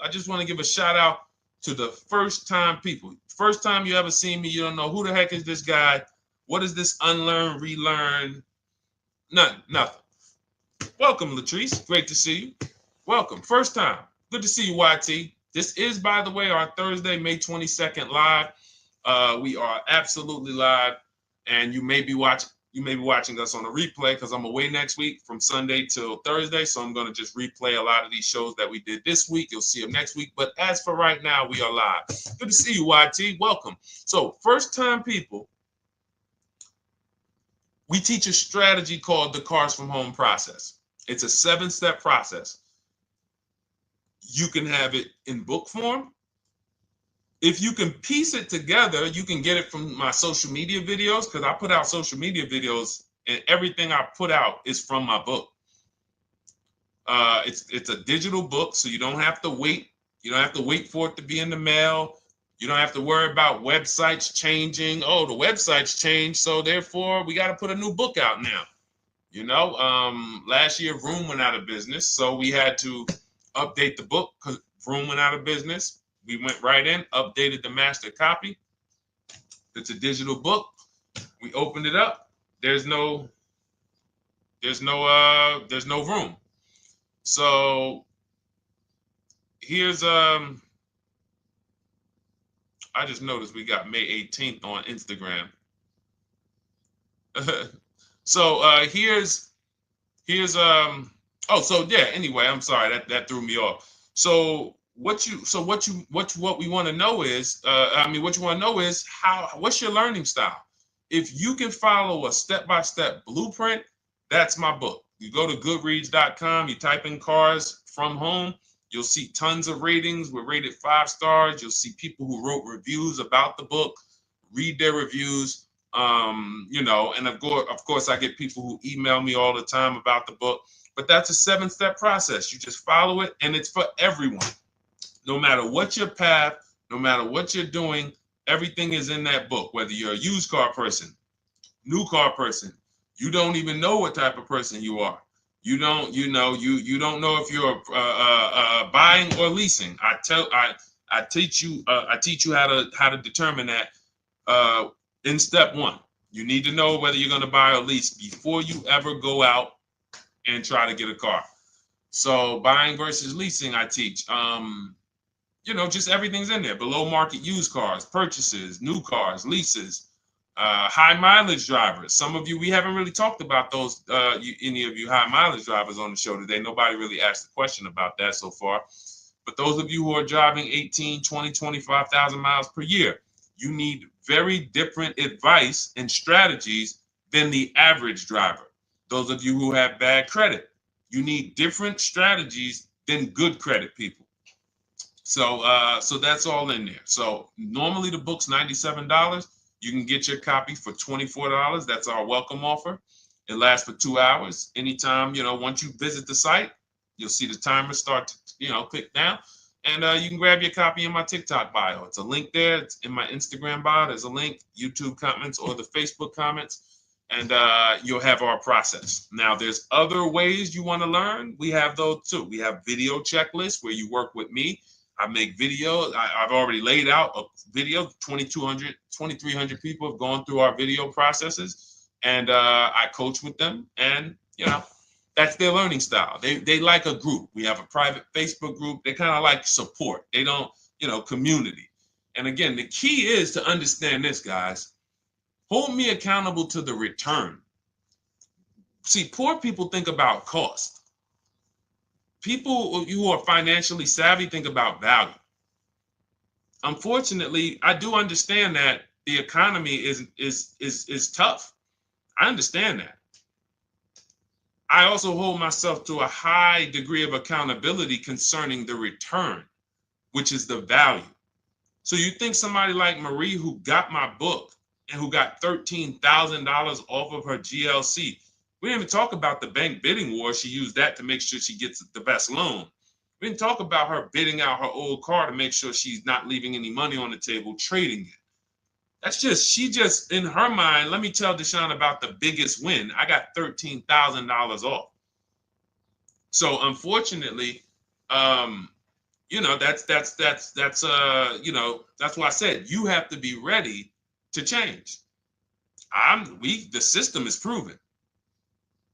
I just want to give a shout out to the first time people. First time you ever seen me, you don't know who the heck is this guy. What is this unlearn, relearn? Nothing. Welcome, Latrice. Great to see you. Welcome. First time. Good to see you, YT. This is, by the way, our Thursday, May 22nd live. We are absolutely live, and you may be watching us on a replay because I'm away next week from Sunday till Thursday, so I'm going to just replay a lot of these shows that we did this week. You'll see them next week, but as for right now, we are live. Good to see you, YT. Welcome. So, first time people, we teach a strategy called the Cars from Home process. It's a 7-step process. You can have it in book form. If you can piece it together, you can get it from my social media videos, because I put out social media videos and everything I put out is from my book. It's a digital book, so you don't have to wait. You don't have to wait for it to be in the mail. You don't have to worry about websites changing. Oh, the website's changed, so therefore we got to put a new book out now. You know, last year Vroom went out of business, so we had to update the book because Vroom went out of business. We went right in, updated the master copy. It's a digital book. We opened it up. There's no room. So here's I just noticed we got May 18th on Instagram. So here's anyway, I'm sorry that threw me off. So what we want to know is what's your learning style? If you can follow a step-by-step blueprint, that's my book. You go to goodreads.com, you type in cars from home, you'll see tons of ratings. We're rated 5 stars. You'll see people who wrote reviews about the book, read their reviews. And of course, I get people who email me all the time about the book. But that's a 7-step process. You just follow it, and it's for everyone. No matter what your path, no matter what you're doing, everything is in that book. Whether you're a used car person, new car person, you don't even know what type of person you are. You don't know if you're buying or leasing. I teach you how to determine that in step 1. You need to know whether you're going to buy or lease before you ever go out and try to get a car. So buying versus leasing, I teach. Just everything's in there. Below market used cars, purchases, new cars, leases, high mileage drivers. Some of you, we haven't really talked about those, any of you high mileage drivers on the show today. Nobody really asked a question about that so far. But those of you who are driving 18, 20, 25,000 miles per year, you need very different advice and strategies than the average driver. Those of you who have bad credit, you need different strategies than good credit people. So that's all in there. So normally the book's $97. You can get your copy for $24. That's our welcome offer. It lasts for 2 hours. Anytime, once you visit the site, you'll see the timer start to, click down. And you can grab your copy in my TikTok bio. It's a link there. It's in my Instagram bio. There's a link, YouTube comments or the Facebook comments. And you'll have our process. Now, there's other ways you want to learn. We have those too. We have video checklists where you work with me. I make videos. I've already laid out a video. 2,300 people have gone through our video processes, and I coach with them. And that's their learning style. They like a group. We have a private Facebook group. They kind of like support. They don't, community. And again, the key is to understand this, guys. Hold me accountable to the return. See, poor people think about cost. People who are financially savvy think about value. Unfortunately, I do understand that the economy is tough. I understand that. I also hold myself to a high degree of accountability concerning the return, which is the value. So you think somebody like Marie, who got my book and who got $13,000 off of her GLC, we didn't even talk about the bank bidding war. She used that to make sure she gets the best loan. We didn't talk about her bidding out her old car to make sure she's not leaving any money on the table, trading it. She just, in her mind, let me tell Deshone about the biggest win. I got $13,000 off. So unfortunately, that's why I said you have to be ready to change. The system is proven.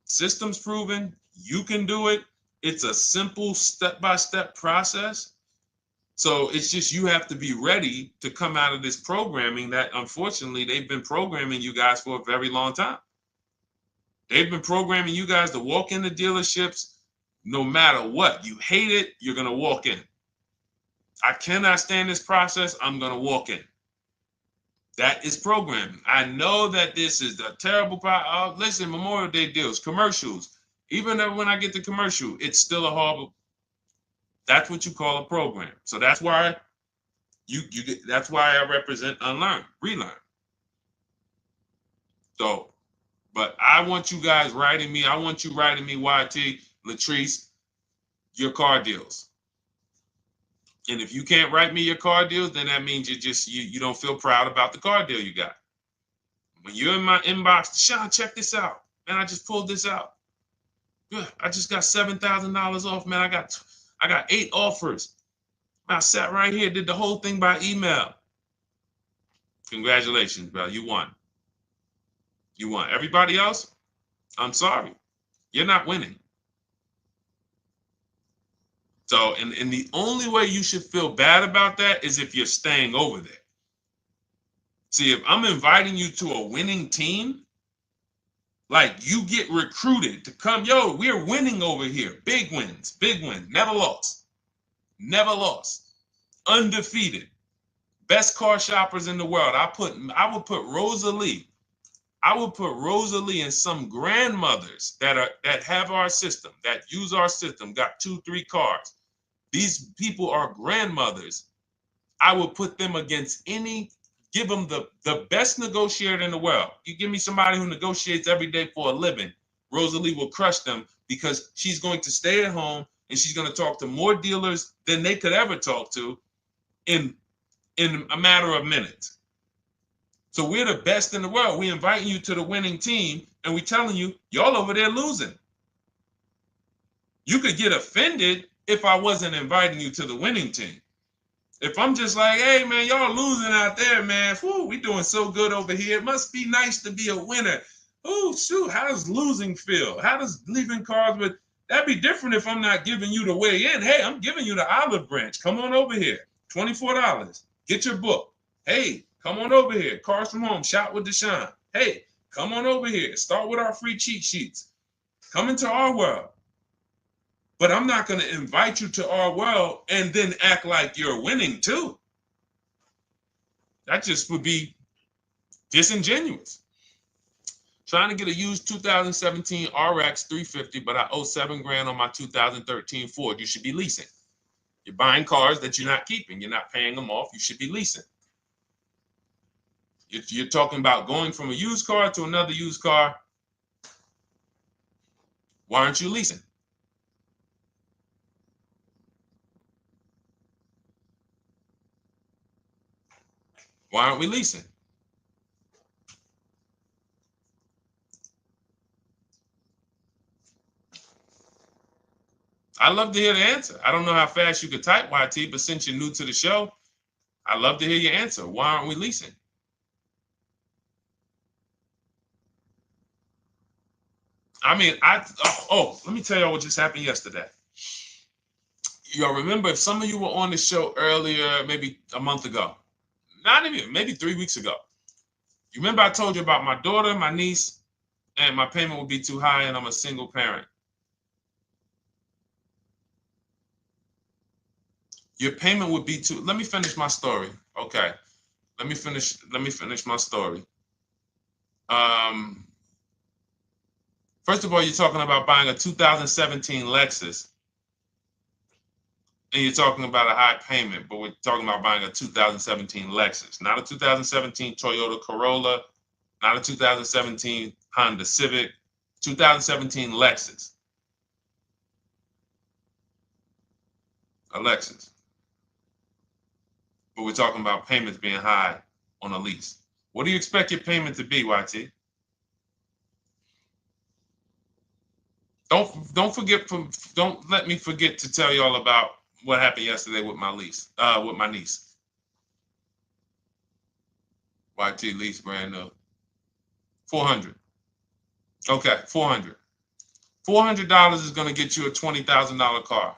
System's proven. You can do it. It's a simple step-by-step process. So it's just you have to be ready to come out of this programming that unfortunately they've been programming you guys for a very long time. They've been programming you guys to walk into dealerships no matter what. You hate it, you're going to walk in. I cannot stand this process, I'm going to walk in. That is programming. I know that this is the terrible part. Listen, Memorial Day deals, commercials. Even when I get the commercial, it's still a horrible. That's what you call a program. So that's why that's why I represent unlearn, relearn. So, but I want you guys writing me. I want you writing me, YT, Latrice, your car deals. And if you can't write me your car deals, then that means you don't feel proud about the car deal you got. When you're in my inbox, Deshone, check this out. Man, I just pulled this out. Good. I just got $7,000 off, man. I got 8 offers. I sat right here, did the whole thing by email. Congratulations, bro. You won. You won. Everybody else, I'm sorry. You're not winning. So, and the only way you should feel bad about that is if you're staying over there. See, if I'm inviting you to a winning team, like you get recruited to come, yo, we're winning over here. Big wins, never lost. Never lost. Undefeated. Best car shoppers in the world. I would put Rosalie I would put Rosalie and some grandmothers that have our system, that use our system, got 2-3 cars. These people are grandmothers. I would put them against any, give them the best negotiator in the world. You give me somebody who negotiates every day for a living, Rosalie will crush them because she's going to stay at home and she's going to talk to more dealers than they could ever talk to in a matter of minutes. So we're the best in the world. We inviting you to the winning team and we telling you, y'all over there losing. You could get offended if I wasn't inviting you to the winning team. If I'm just like, hey, man, y'all losing out there, man. Whew, we doing so good over here. It must be nice to be a winner. Oh, shoot, how does losing feel? How does leaving cars with... That'd be different if I'm not giving you the way in. Hey, I'm giving you the olive branch. Come on over here. $24. Get your book. Hey, come on over here. Cars from Home. Shop with Deshone. Hey, come on over here. Start with our free cheat sheets. Come into our world. But I'm not going to invite you to our world and then act like you're winning too. That just would be disingenuous. Trying to get a used 2017 RX 350, but I owe $7,000 on my 2013 Ford. You should be leasing. You're buying cars that you're not keeping. You're not paying them off. You should be leasing. You're talking about going from a used car to another used car. Why aren't you leasing? Why aren't we leasing? I'd love to hear the answer. I don't know how fast you could type, YT, but since you're new to the show, I'd love to hear your answer. Why aren't we leasing? I mean, let me tell y'all what just happened yesterday. Y'all remember, if some of you were on the show earlier, maybe a month ago, not even, maybe 3 weeks ago, you remember I told you about my daughter, my niece, and my payment would be too high and I'm a single parent. Your payment would be too, let me finish my story. Okay. Let me finish my story. First of all, you're talking about buying a 2017 Lexus. And you're talking about a high payment, but we're talking about buying a 2017 Lexus, not a 2017 Toyota Corolla, not a 2017 Honda Civic, 2017 Lexus. A Lexus. But we're talking about payments being high on a lease. What do you expect your payment to be, YT? Don't let me forget to tell y'all about what happened yesterday with my niece. YT lease brand new. 400. Okay, 400. $400 is going to get you a $20,000 car.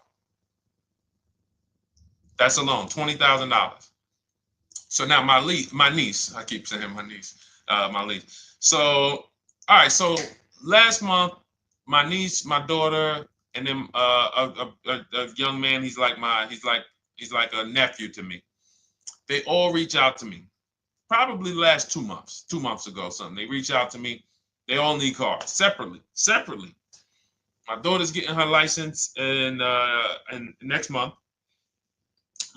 That's alone, $20,000. So now my niece, I keep saying my niece, my lease. So, all right, so last month, my niece, my daughter, and then a young man, he's like a nephew to me. They all reach out to me. Probably the last 2 months, 2 months ago, something. They reach out to me. They all need cars separately. My daughter's getting her license in next month.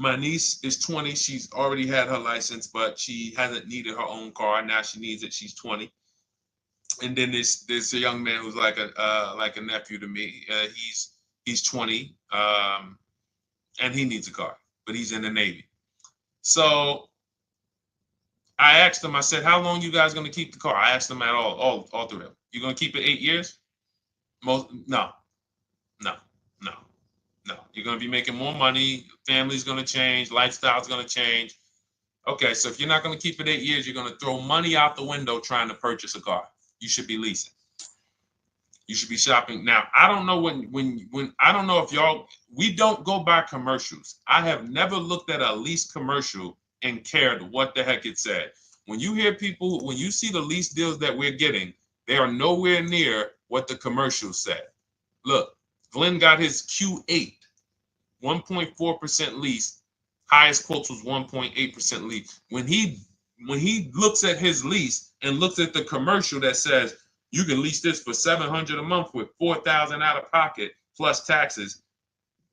My niece is 20. She's already had her license, but she hasn't needed her own car. Now she needs it. She's 20. And then there's a young man who's like a nephew to me. He's 20, and he needs a car, but he's in the Navy. So I asked him. I said, "How long you guys gonna keep the car?" I asked them at all three of them. You gonna keep it 8 years? No. You're gonna be making more money. Family's gonna change. Lifestyle's gonna change. Okay, so if you're not gonna keep it 8 years, you're gonna throw money out the window trying to purchase a car. You should be leasing. You should be shopping. Now, I don't know when I don't know if we don't go by commercials. I have never looked at a lease commercial and cared what the heck it said. When you see the lease deals that we're getting, they are nowhere near what the commercial said. Look, Glenn got his Q8, 1.4% lease. Highest quotes was 1.8% lease. When he when he looks at his lease and looks at the commercial that says you can lease this for $700 a month with $4,000 out of pocket plus taxes,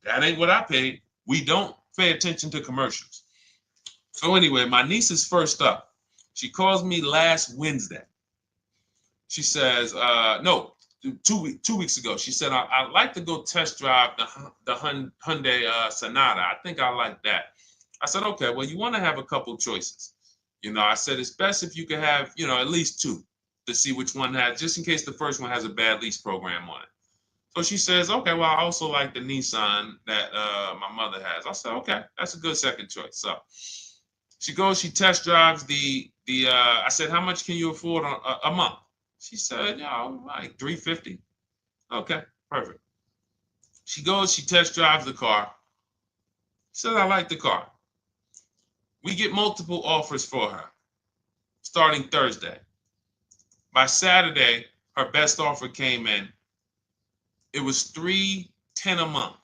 that ain't what I paid. We don't pay attention to commercials. So anyway, my niece is first up. She calls me last Wednesday. She says, no, 2 weeks ago. She said, I'd like to go test drive the Hyundai Sonata. I think I like that. I said, okay, well, you want to have a couple choices. I said, it's best if you could have, at least two to see which one has, just in case the first one has a bad lease program on it. So she says, okay, well, I also like the Nissan that my mother has. I said, okay, that's a good second choice. So she goes, she test drives I said, how much can you afford a month? She said, like $350. Okay, perfect. She goes, she test drives the car. She said, I like the car. We get multiple offers for her starting Thursday. By Saturday, her best offer came in. It was $310 a month.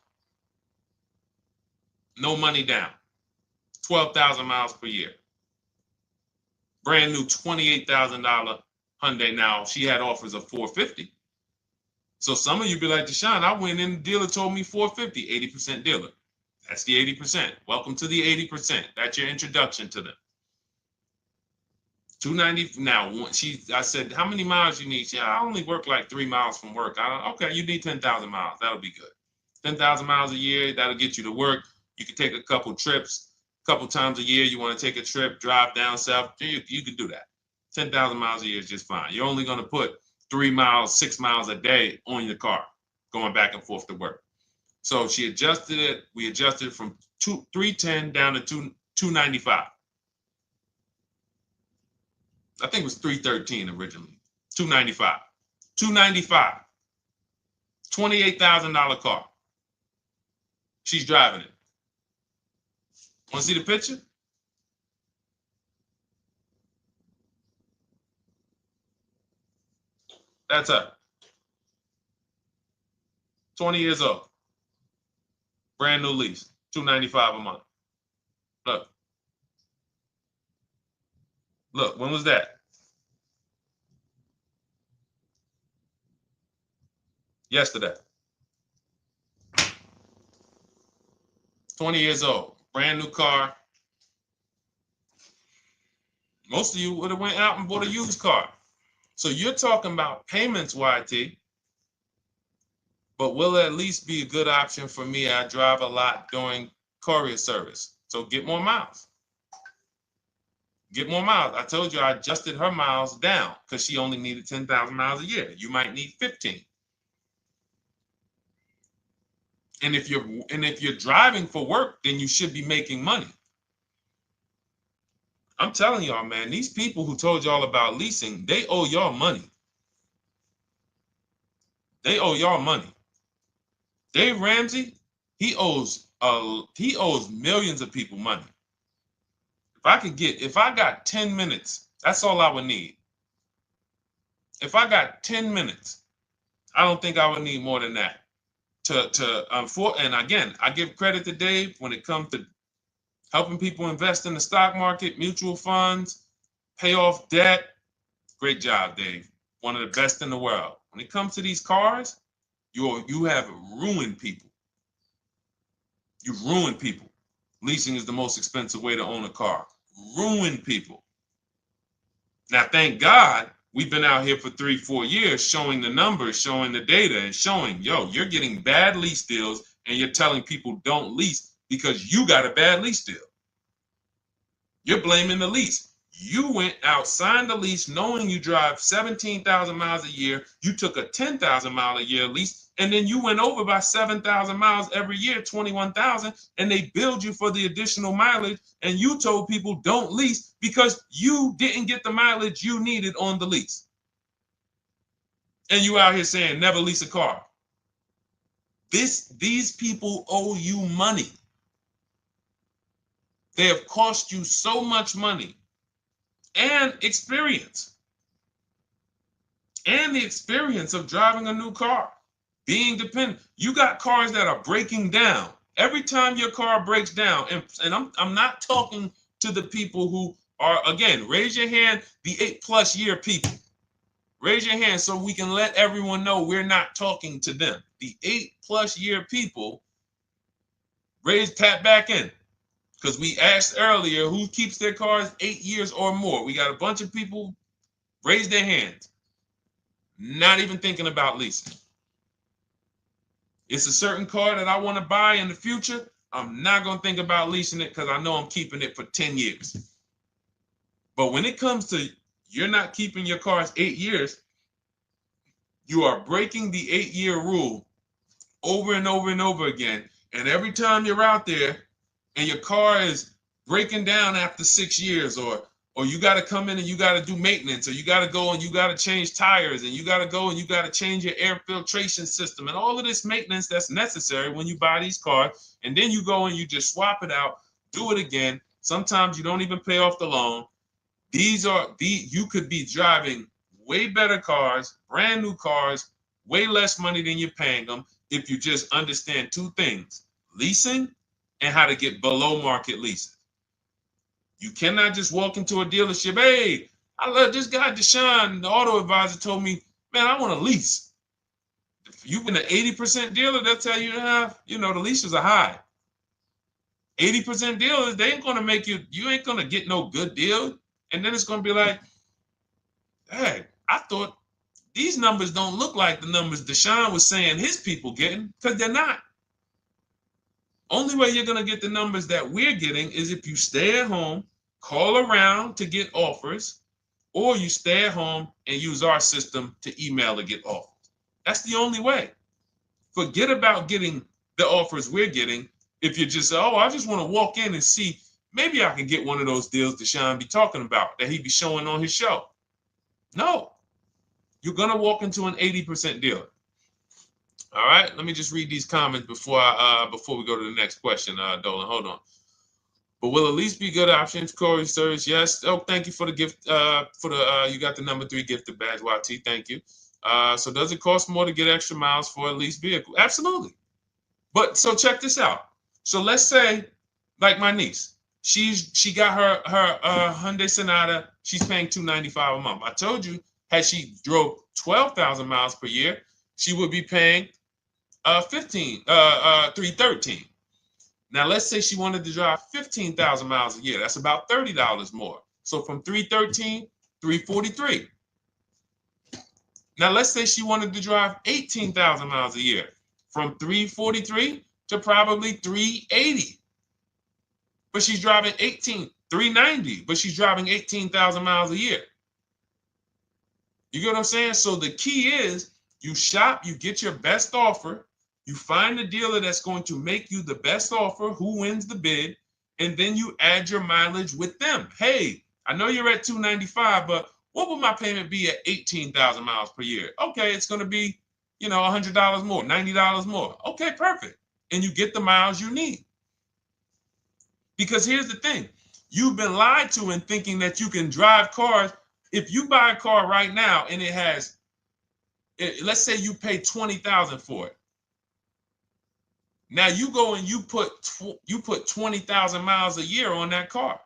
No money down. 12,000 miles per year. Brand new $28,000 Hyundai. Now, she had offers of $450. So some of you be like, Deshone, I went in, the dealer told me $450, 80% dealer. That's the 80%. Welcome to the 80%. That's your introduction to them. $290. Now, I said, how many miles you need? I only work like 3 miles from work. Okay, you need 10,000 miles. That'll be good. 10,000 miles a year, that'll get you to work. You can take a couple trips, a couple times a year. You want to take a trip, drive down south. You can do that. 10,000 miles a year is just fine. You're only going to put 3 miles, 6 miles a day on your car, going back and forth to work. So she adjusted it. We adjusted it from 310 down to 295. I think it was 313 originally. 295. 295. $28,000 car. She's driving it. Want to see the picture? That's her. 20 years old. Brand new lease. $295 a month. Look. Look, when was that? Yesterday. 20 years old. Brand new car. Most of you would have went out and bought a used car. So you're talking about payments, YT. But will it at least be a good option for me? I drive a lot during courier service. So get more miles. Get more miles. I told you I adjusted her miles down because she only needed 10,000 miles a year. You might need 15. And if you're driving for work, then you should be making money. I'm telling y'all, man, these people who told y'all about leasing, they owe y'all money. They owe y'all money. Dave Ramsey, he owes millions of people money. If I got 10 minutes, that's all I would need. If I got 10 minutes, I don't think I would need more than that. And again, I give credit to Dave when it comes to helping people invest in the stock market, mutual funds, pay off debt. Great job, Dave. One of the best in the world. When it comes to these cars, you have ruined people. You've ruined people. Leasing is the most expensive way to own a car. Ruined people. Now, thank God, we've been out here for 3-4 years showing the numbers, showing the data, and showing, you're getting bad lease deals, and you're telling people don't lease because you got a bad lease deal. You're blaming the lease. You went out, signed the lease, knowing you drive 17,000 miles a year. You took a 10,000 mile a year lease, and then you went over by 7,000 miles every year, 21,000, and they billed you for the additional mileage, and you told people don't lease because you didn't get the mileage you needed on the lease. And you out here saying never lease a car. These people owe you money. They have cost you so much money and experience. And the experience of driving a new car, being dependent. You got cars that are breaking down. Every time your car breaks down, and I'm not talking to the people who Or again, raise your hand, the 8+ year people. Raise your hand so we can let everyone know we're not talking to them. The 8+ year people, tap back in. Because we asked earlier who keeps their cars 8 years or more. We got a bunch of people raise their hands. Not even thinking about leasing. It's a certain car that I want to buy in the future. I'm not going to think about leasing it because I know I'm keeping it for 10 years. But when it comes to you're not keeping your cars 8 years, you are breaking the 8-year rule over and over and over again. And every time you're out there and your car is breaking down after 6 years, or you got to come in and you got to do maintenance, or you got to go and you got to change tires, and you got to go and you got to change your air filtration system, and all of this maintenance that's necessary when you buy these cars, and then you go and you just swap it out, do it again. Sometimes you don't even pay off the loan. You could be driving way better cars, brand new cars, way less money than you're paying them if you just understand 2 things: leasing and how to get below market leases. You cannot just walk into a dealership. Hey, I love this guy, Deshone, the auto advisor, told me, man, I want a lease. If you've been an 80% dealer, they'll tell you, the leases are high. 80% dealers, they ain't going to make you ain't going to get no good deal. And then it's going to be like, hey, I thought these numbers don't look like the numbers Deshone was saying his people getting, because they're not. Only way you're going to get the numbers that we're getting is if you stay at home, call around to get offers, or you stay at home and use our system to email to get offers. That's the only way. Forget about getting the offers we're getting. If you just say, oh, I just want to walk in and see, maybe I can get one of those deals Deshone be talking about that he be showing on his show. No, you're going to walk into an 80% dealer. All right, let me just read these comments before we go to the next question, Dolan. Hold on. But will at least be good options, Corey Sturge? Yes. Oh, thank you for the gift. You got the number 3 gifted badge, YT. Thank you. So does it cost more to get extra miles for a leased vehicle? Absolutely. But so check this out. So let's say, like my niece, she got her Hyundai Sonata. She's paying $295 a month. I told you, had she drove 12,000 miles per year, she would be paying $313. Now let's say she wanted to drive 15,000 miles a year. That's about $30 more. So from $313, $343. Now let's say she wanted to drive 18,000 miles a year. From $343 to probably $380. But she's driving $390, but she's driving 18,000 miles a year. You get what I'm saying? So the key is you shop, you get your best offer, you find the dealer that's going to make you the best offer, who wins the bid, and then you add your mileage with them. Hey, I know you're at $295, but what would my payment be at 18,000 miles per year? Okay, it's going to be, $100 more, $90 more. Okay, perfect. And you get the miles you need. Because here's the thing. You've been lied to in thinking that you can drive cars. If you buy a car right now and it has, let's say you pay $20,000 for it. Now you go and you put 20,000 miles a year on that car.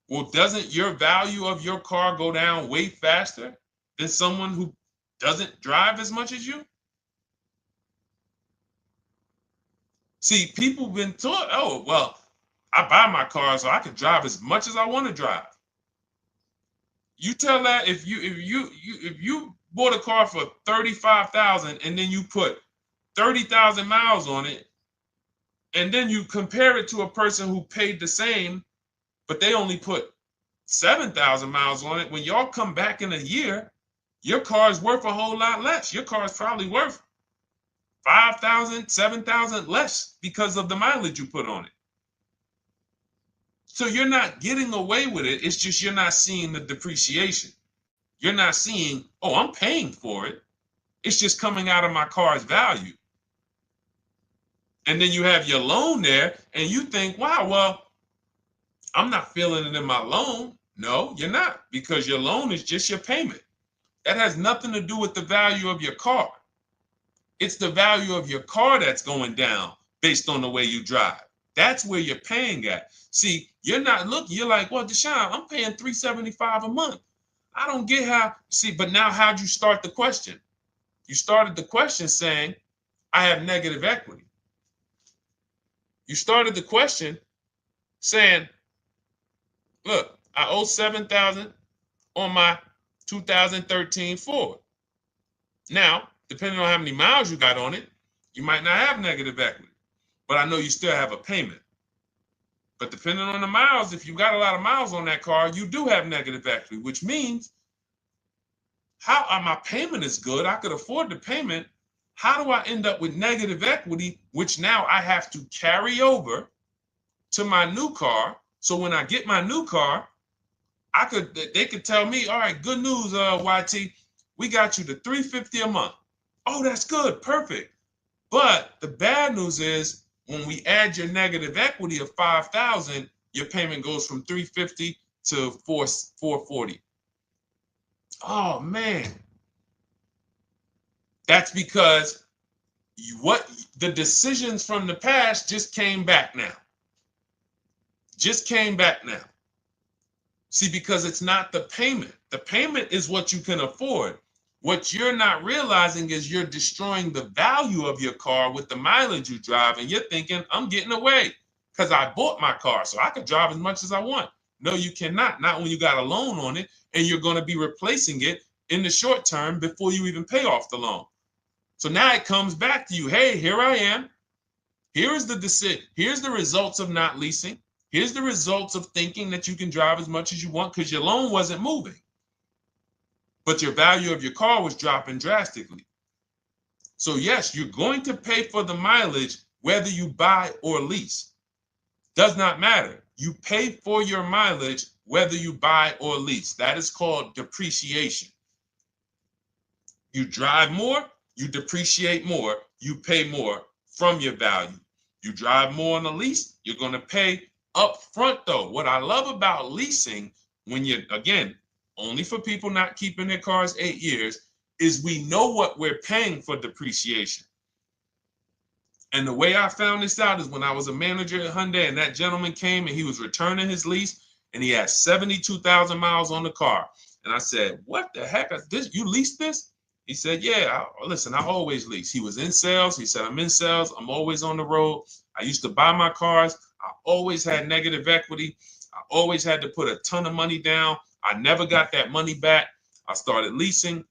Well, doesn't your value of your car go down way faster than someone who doesn't drive as much as you? See, people have been taught, oh, well, I buy my car so I can drive as much as I want to drive. You tell that if you bought a car for $35,000 and then you put 30,000 miles on it, and then you compare it to a person who paid the same, but they only put 7,000 miles on it. When y'all come back in a year, your car is worth a whole lot less. Your car is probably worth 5,000, 7,000 less because of the mileage you put on it. So you're not getting away with it. It's just you're not seeing the depreciation. You're not seeing, oh, I'm paying for it. It's just coming out of my car's value. And then you have your loan there and you think, wow, well, I'm not feeling it in my loan. No, you're not, because your loan is just your payment. That has nothing to do with the value of your car. It's the value of your car that's going down based on the way you drive. That's where you're paying at. See, you're not looking, you're like, well, Deshone, I'm paying $375 a month. I don't get how, see, but now how'd you start the question? You started the question saying, I have negative equity. You started the question saying, look, I owe $7,000 on my 2013 Ford. Now, depending on how many miles you got on it, you might not have negative equity, but I know you still have a payment. But depending on the miles, if you got a lot of miles on that car, you do have negative equity, which means my payment is good. I could afford the payment. How do I end up with negative equity, which now I have to carry over to my new car? So when I get my new car, they could tell me, all right, good news, YT, we got you to $350 a month. Oh, that's good, perfect. But the bad news is when we add your negative equity of $5,000, your payment goes from $350 to $440. Oh man, that's because the decisions from the past just came back now. Just came back now. See, because it's not the payment. The payment is what you can afford. What you're not realizing is you're destroying the value of your car with the mileage you drive, and you're thinking, I'm getting away because I bought my car so I could drive as much as I want. No, you cannot. Not when you got a loan on it, and you're going to be replacing it in the short term before you even pay off the loan. So now it comes back to you. Hey, here I am. Here is the decision. Here's the results of not leasing. Here's the results of thinking that you can drive as much as you want because your loan wasn't moving. But your value of your car was dropping drastically. So yes, you're going to pay for the mileage whether you buy or lease. Does not matter. You pay for your mileage whether you buy or lease. That is called depreciation. You drive more, you depreciate more, you pay more from your value. You drive more on a lease, you're going to pay up front though. What I love about leasing, when you're, again, only for people not keeping their cars 8 years, is we know what we're paying for depreciation. And the way I found this out is when I was a manager at Hyundai and that gentleman came and he was returning his lease and he had 72,000 miles on the car. And I said, what the heck is this? You leased this? He said, yeah, listen, I always lease. He was in sales. He said, I'm in sales. I'm always on the road. I used to buy my cars. I always had negative equity. I always had to put a ton of money down. I never got that money back. I started leasing,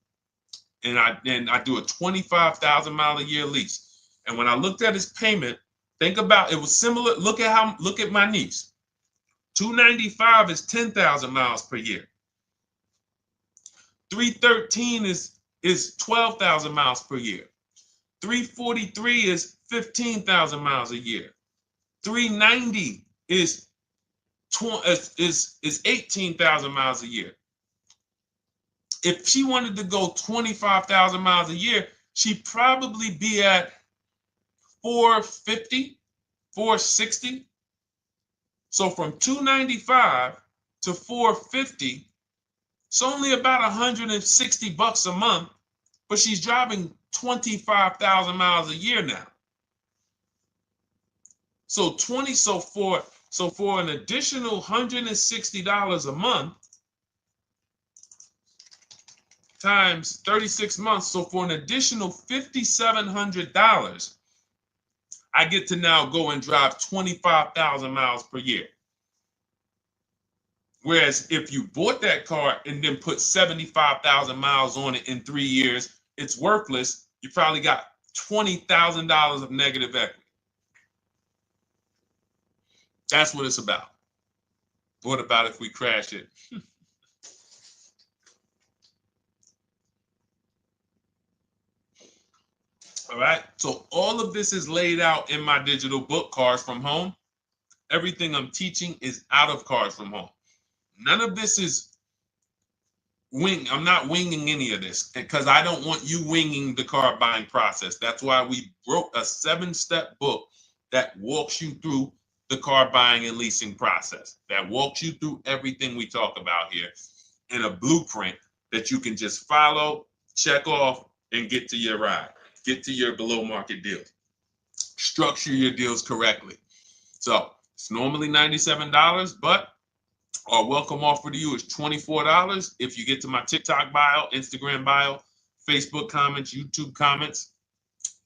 and I do a 25,000 mile a year lease. And when I looked at his payment, think about it was similar. Look at my niece. 295 is 10,000 miles per year. 313 is 12,000 miles per year. 343 is 15,000 miles a year. 390 is 18,000 miles a year. If she wanted to go 25,000 miles a year, she'd probably be at 450, 460. So from 295 to 450, it's only about 160 bucks a month, but she's driving 25,000 miles a year now. So for an additional $160 a month times 36 months, so for an additional $5,700, I get to now go and drive 25,000 miles per year. Whereas if you bought that car and then put 75,000 miles on it in 3 years, it's worthless. You probably got $20,000 of negative equity. That's what it's about. What about if we crash it? All right. So all of this is laid out in my digital book, Cars from Home. Everything I'm teaching is out of Cars from Home. None of this is I'm not winging any of this because I don't want you winging the car buying process. That's why we wrote a 7-step book that walks you through the car buying and leasing process, that walks you through everything we talk about here in a blueprint that you can just follow, check off, and get to your ride, get to your below market deal. Structure your deals correctly. So it's normally $97, but our welcome offer to you is $24 if you get to my TikTok bio, Instagram bio, Facebook comments, YouTube comments.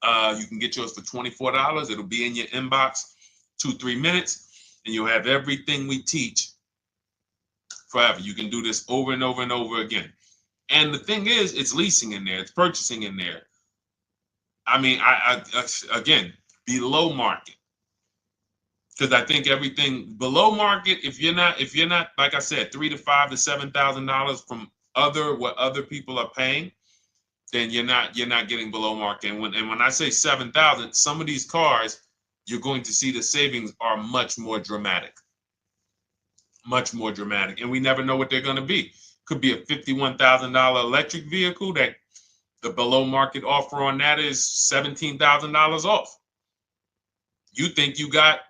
You can get yours for $24. It'll be in your inbox 2-3 minutes, and you'll have everything we teach forever. You can do this over and over and over again. And the thing is, it's leasing in there, it's purchasing in there. I mean, I again, below market. Because I think everything below market, if you're not, like I said, $3,000 to $5,000 to $7,000 from what other people are paying, then you're not getting below market. And when I say 7,000, some of these cars, you're going to see the savings are much more dramatic. Much more dramatic. And we never know what they're going to be. Could be a $51,000 electric vehicle that the below market offer on that is $17,000 off. You think you got,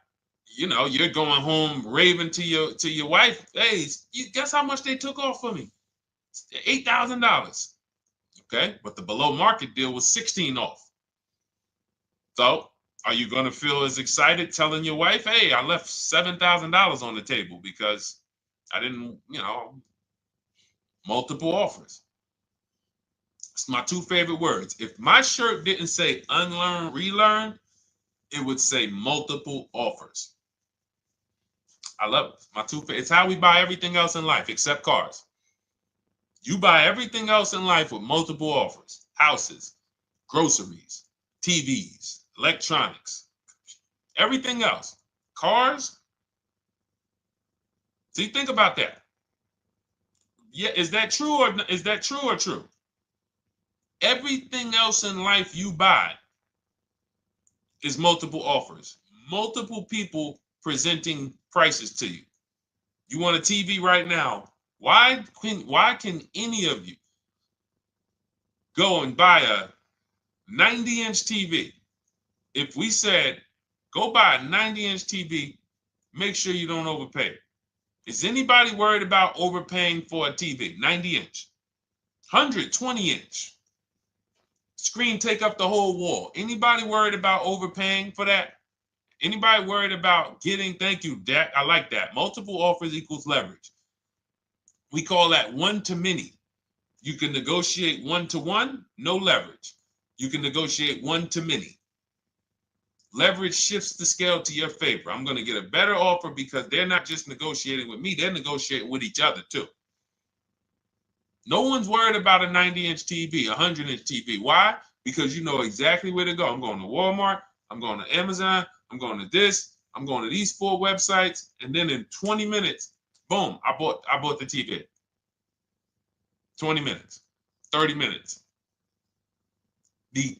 you're going home raving to your wife. Hey, you guess how much they took off for me? $8,000. Okay, but the below market deal was 16 off. So are you going to feel as excited telling your wife, hey, I left $7,000 on the table because I didn't, multiple offers. It's my two favorite words. If my shirt didn't say unlearn, relearn, it would say multiple offers. I love it. My two favorite. It's how we buy everything else in life except cars. You buy everything else in life with multiple offers. Houses, groceries, TVs, electronics, everything else. Cars. See, think about that. Yeah, is that true or true? Everything else in life you buy is multiple offers. Multiple people presenting prices to you. You want a TV right now. Why can any of you go and buy a 90-inch TV? If we said, go buy a 90-inch TV, make sure you don't overpay. Is anybody worried about overpaying for a TV? 90-inch, 120-inch. Screen take up the whole wall. Anybody worried about overpaying for that? Anybody worried about getting, thank you, Dak, I like that. Multiple offers equals leverage. We call that one-to-many. You can negotiate one-to-one, no leverage. You can negotiate one-to-many. Leverage shifts the scale to your favor. I'm going to get a better offer because they're not just negotiating with me, they're negotiating with each other too. No one's worried about a 90-inch TV, a 100-inch TV. Why? Because you know exactly where to go. I'm going to Walmart, I'm going to Amazon, I'm going to this, I'm going to these 4 websites, and then in 20 minutes, boom, I bought the TV. 20 minutes, 30 minutes. The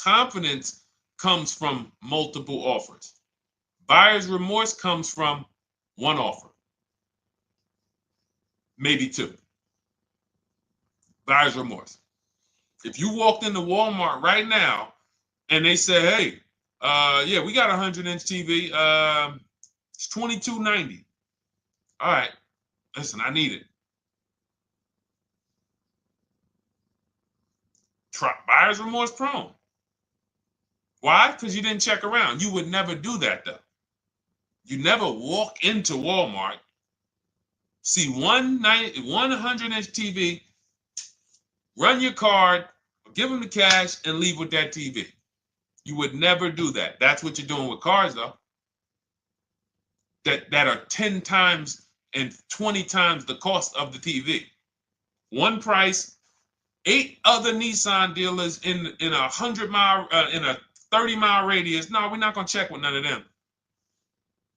confidence comes from multiple offers. Buyer's remorse comes from one offer, maybe 2. Buyer's remorse. If you walked into Walmart right now and they say, hey, yeah, we got a 100-inch TV. It's $22.90. All right, listen, I need it. Buyer's remorse prone. Why? Because you didn't check around. You would never do that, though. You never walk into Walmart, see one 100-inch TV, run your card, give them the cash, and leave with that TV. You would never do that. That's what you're doing with cars, though. That are 10 times and 20 times the cost of the TV. One price, 8 other Nissan dealers in a 100-mile, in a 30-mile radius. No, we're not gonna check with none of them.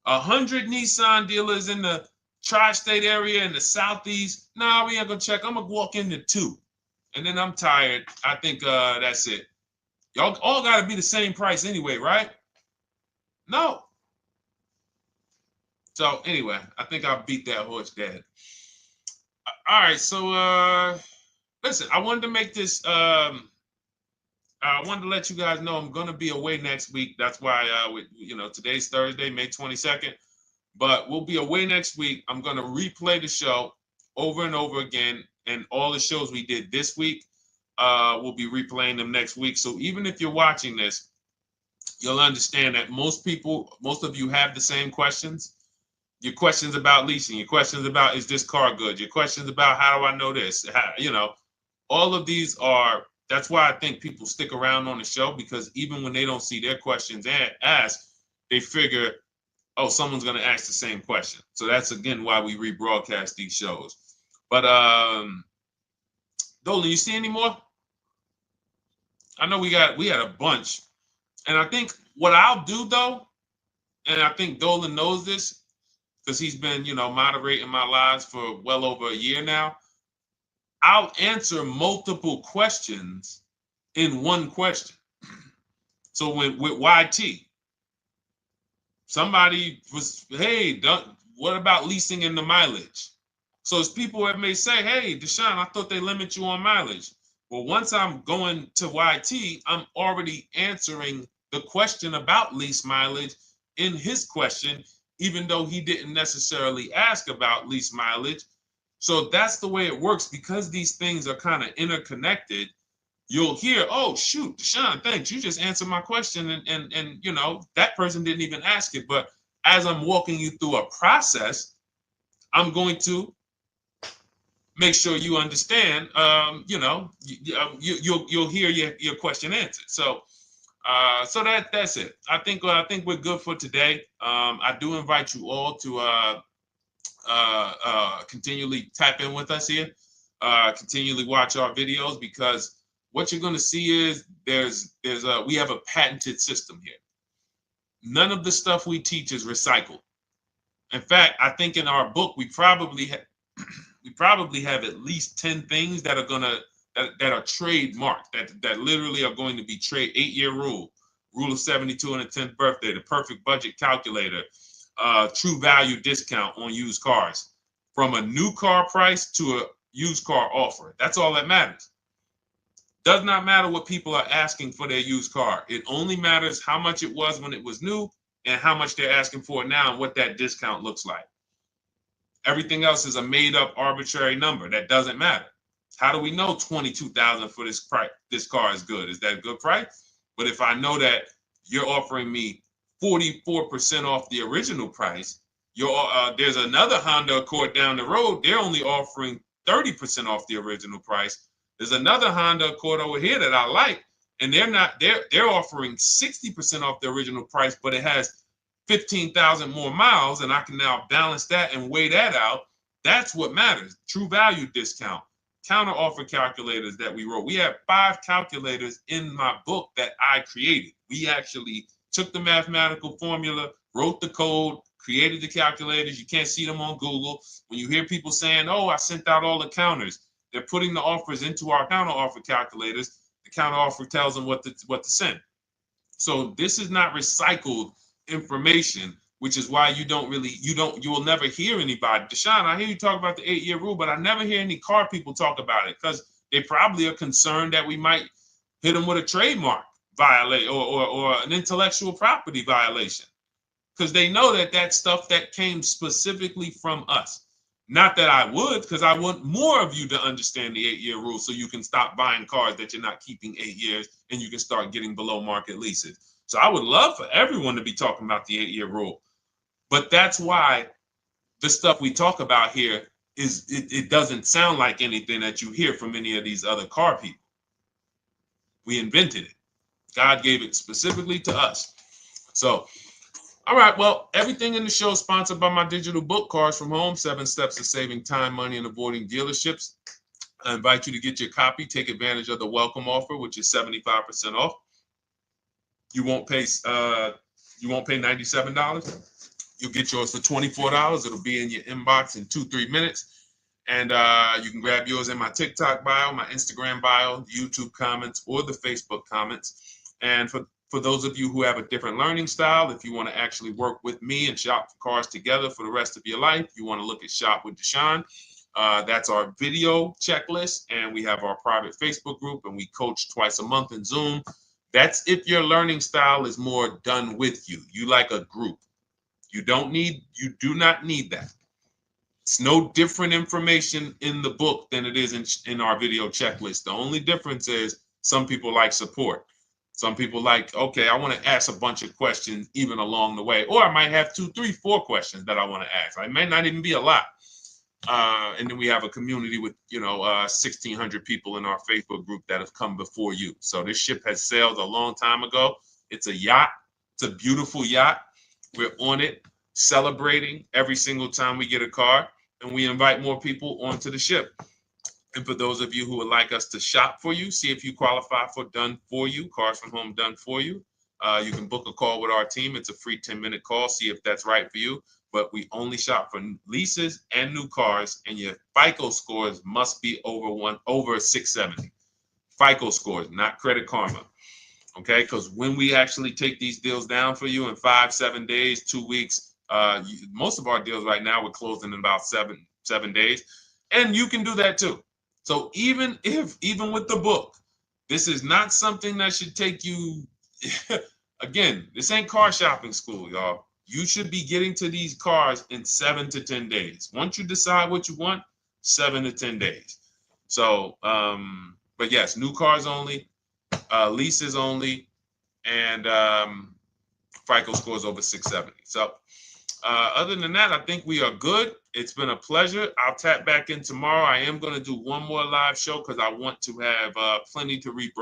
100 Nissan dealers in the tri-state area in the southeast. No, we ain't gonna check. I'm gonna walk into 2, and then I'm tired. I think that's it. Y'all all gotta be the same price anyway, right? No. So anyway, I think I beat that horse dead. All right, so listen, I wanted to make this. I wanted to let you guys know I'm gonna be away next week. That's why, today's Thursday, May 22nd, but we'll be away next week. I'm gonna replay the show over and over again, and all the shows we did this week, we'll be replaying them next week. So even if you're watching this, you'll understand that most of you have the same questions. Your questions about leasing, your questions about, is this car good? Your questions about, how do I know this? All of these are, that's why I think people stick around on the show, because even when they don't see their questions asked, they figure, oh, someone's going to ask the same question. So that's, again, why we rebroadcast these shows. But Dolan, you see any more? I know we had a bunch. And I think what I'll do, though, and I think Dolan knows this because he's been, moderating my lives for well over a year now, I'll answer multiple questions in one question. So with YT, somebody was, hey, what about leasing in the mileage? So as people that may say, hey, Deshone, I thought they limit you on mileage. Well, once I'm going to YT, I'm already answering the question about lease mileage in his question, even though he didn't necessarily ask about lease mileage. So that's the way it works. Because these things are kind of interconnected, you'll hear, oh, shoot, Deshone, thanks. You just answered my question. And that person didn't even ask it. But as I'm walking you through a process, I'm going to make sure you understand, you'll hear your question answered. So that's it. I think we're good for today. I do invite you all to continually tap in with us here, continually watch our videos, because what you're going to see is we have a patented system here. None of the stuff we teach is recycled. In fact, I think in our book we probably have at least 10 things that are that are trademarked, that literally are going to be 8-year rule of 72 and the 10th birthday, the perfect budget calculator, true value discount on used cars, from a new car price to a used car offer. That's all that matters. Does not matter what people are asking for their used car. It only matters how much it was when it was new and how much they're asking for it now and what that discount looks like. Everything else is a made-up arbitrary number that doesn't matter. How do we know $22,000 for this price? This car is good. Is that a good price? But if I know that you're offering me 44% off the original price, there's another Honda Accord down the road. They're only offering 30% off the original price. There's another Honda Accord over here that I like, and they're offering 60% off the original price, but it has 15,000 more miles, and I can now balance that and weigh that out. That's what matters. True value discount, counter offer calculators that we wrote. We have 5 calculators in my book that I created. We actually took the mathematical formula, wrote the code, created the calculators. You can't see them on Google. When you hear people saying, oh, I sent out all the counters, they're putting the offers into our counter offer calculators. The counter offer tells them what to send. So this is not recycled information, which is why you will never hear anybody. Deshone, I hear you talk about the 8-year rule, but I never hear any car people talk about it, because they probably are concerned that we might hit them with a trademark violation or an intellectual property violation, because they know that that's stuff that came specifically from us. Not that I would, because I want more of you to understand the 8-year rule, so you can stop buying cars that you're not keeping 8 years and you can start getting below market leases. So I would love for everyone to be talking about the 8-year rule. But that's why the stuff we talk about here it doesn't sound like anything that you hear from any of these other car people. We invented it. God gave it specifically to us. So, all right, well, everything in the show is sponsored by my digital book, Cars from Home, 7 Steps to Saving Time, Money, and Avoiding Dealerships. I invite you to get your copy. Take advantage of the welcome offer, which is 75% off. You won't pay $97. You'll get yours for $24. It'll be in your inbox in 2-3 minutes. And you can grab yours in my TikTok bio, my Instagram bio, the YouTube comments, or the Facebook comments. And for those of you who have a different learning style, if you want to actually work with me and shop for cars together for the rest of your life, you want to look at Shop with Deshone. That's our video checklist. And we have our private Facebook group, and we coach twice a month in Zoom. That's if your learning style is more done with you. You like a group. You do not need that. It's no different information in the book than it is in our video checklist. The only difference is some people like support. Some people like, okay, I want to ask a bunch of questions even along the way, or I might have 2, 3, 4 questions that I want to ask. It may not even be a lot. And then we have a community with 1,600 people in our Facebook group that have come before you. So this ship has sailed a long time ago. It's a yacht. It's a beautiful yacht. We're on it, celebrating every single time we get a car, and we invite more people onto the ship. And for those of you who would like us to shop for you, see if you qualify for done for you, cars from home done for you. You can book a call with our team. It's a free 10-minute call. See if that's right for you. But we only shop for leases and new cars, and your FICO scores must be over 670. FICO scores, not Credit Karma. Okay, because when we actually take these deals down for you in 5, 7 days, 2 weeks, most of our deals right now we're closing in about seven days, and you can do that too. So even with the book, this is not something that should take you. Again, this ain't car shopping school, y'all. You should be getting to these cars in 7 to 10 days. Once you decide what you want, 7 to 10 days. So, but yes, new cars only, leases only, and FICO scores over 670. So other than that, I think we are good. It's been a pleasure. I'll tap back in tomorrow. I am going to do one more live show because I want to have plenty to read.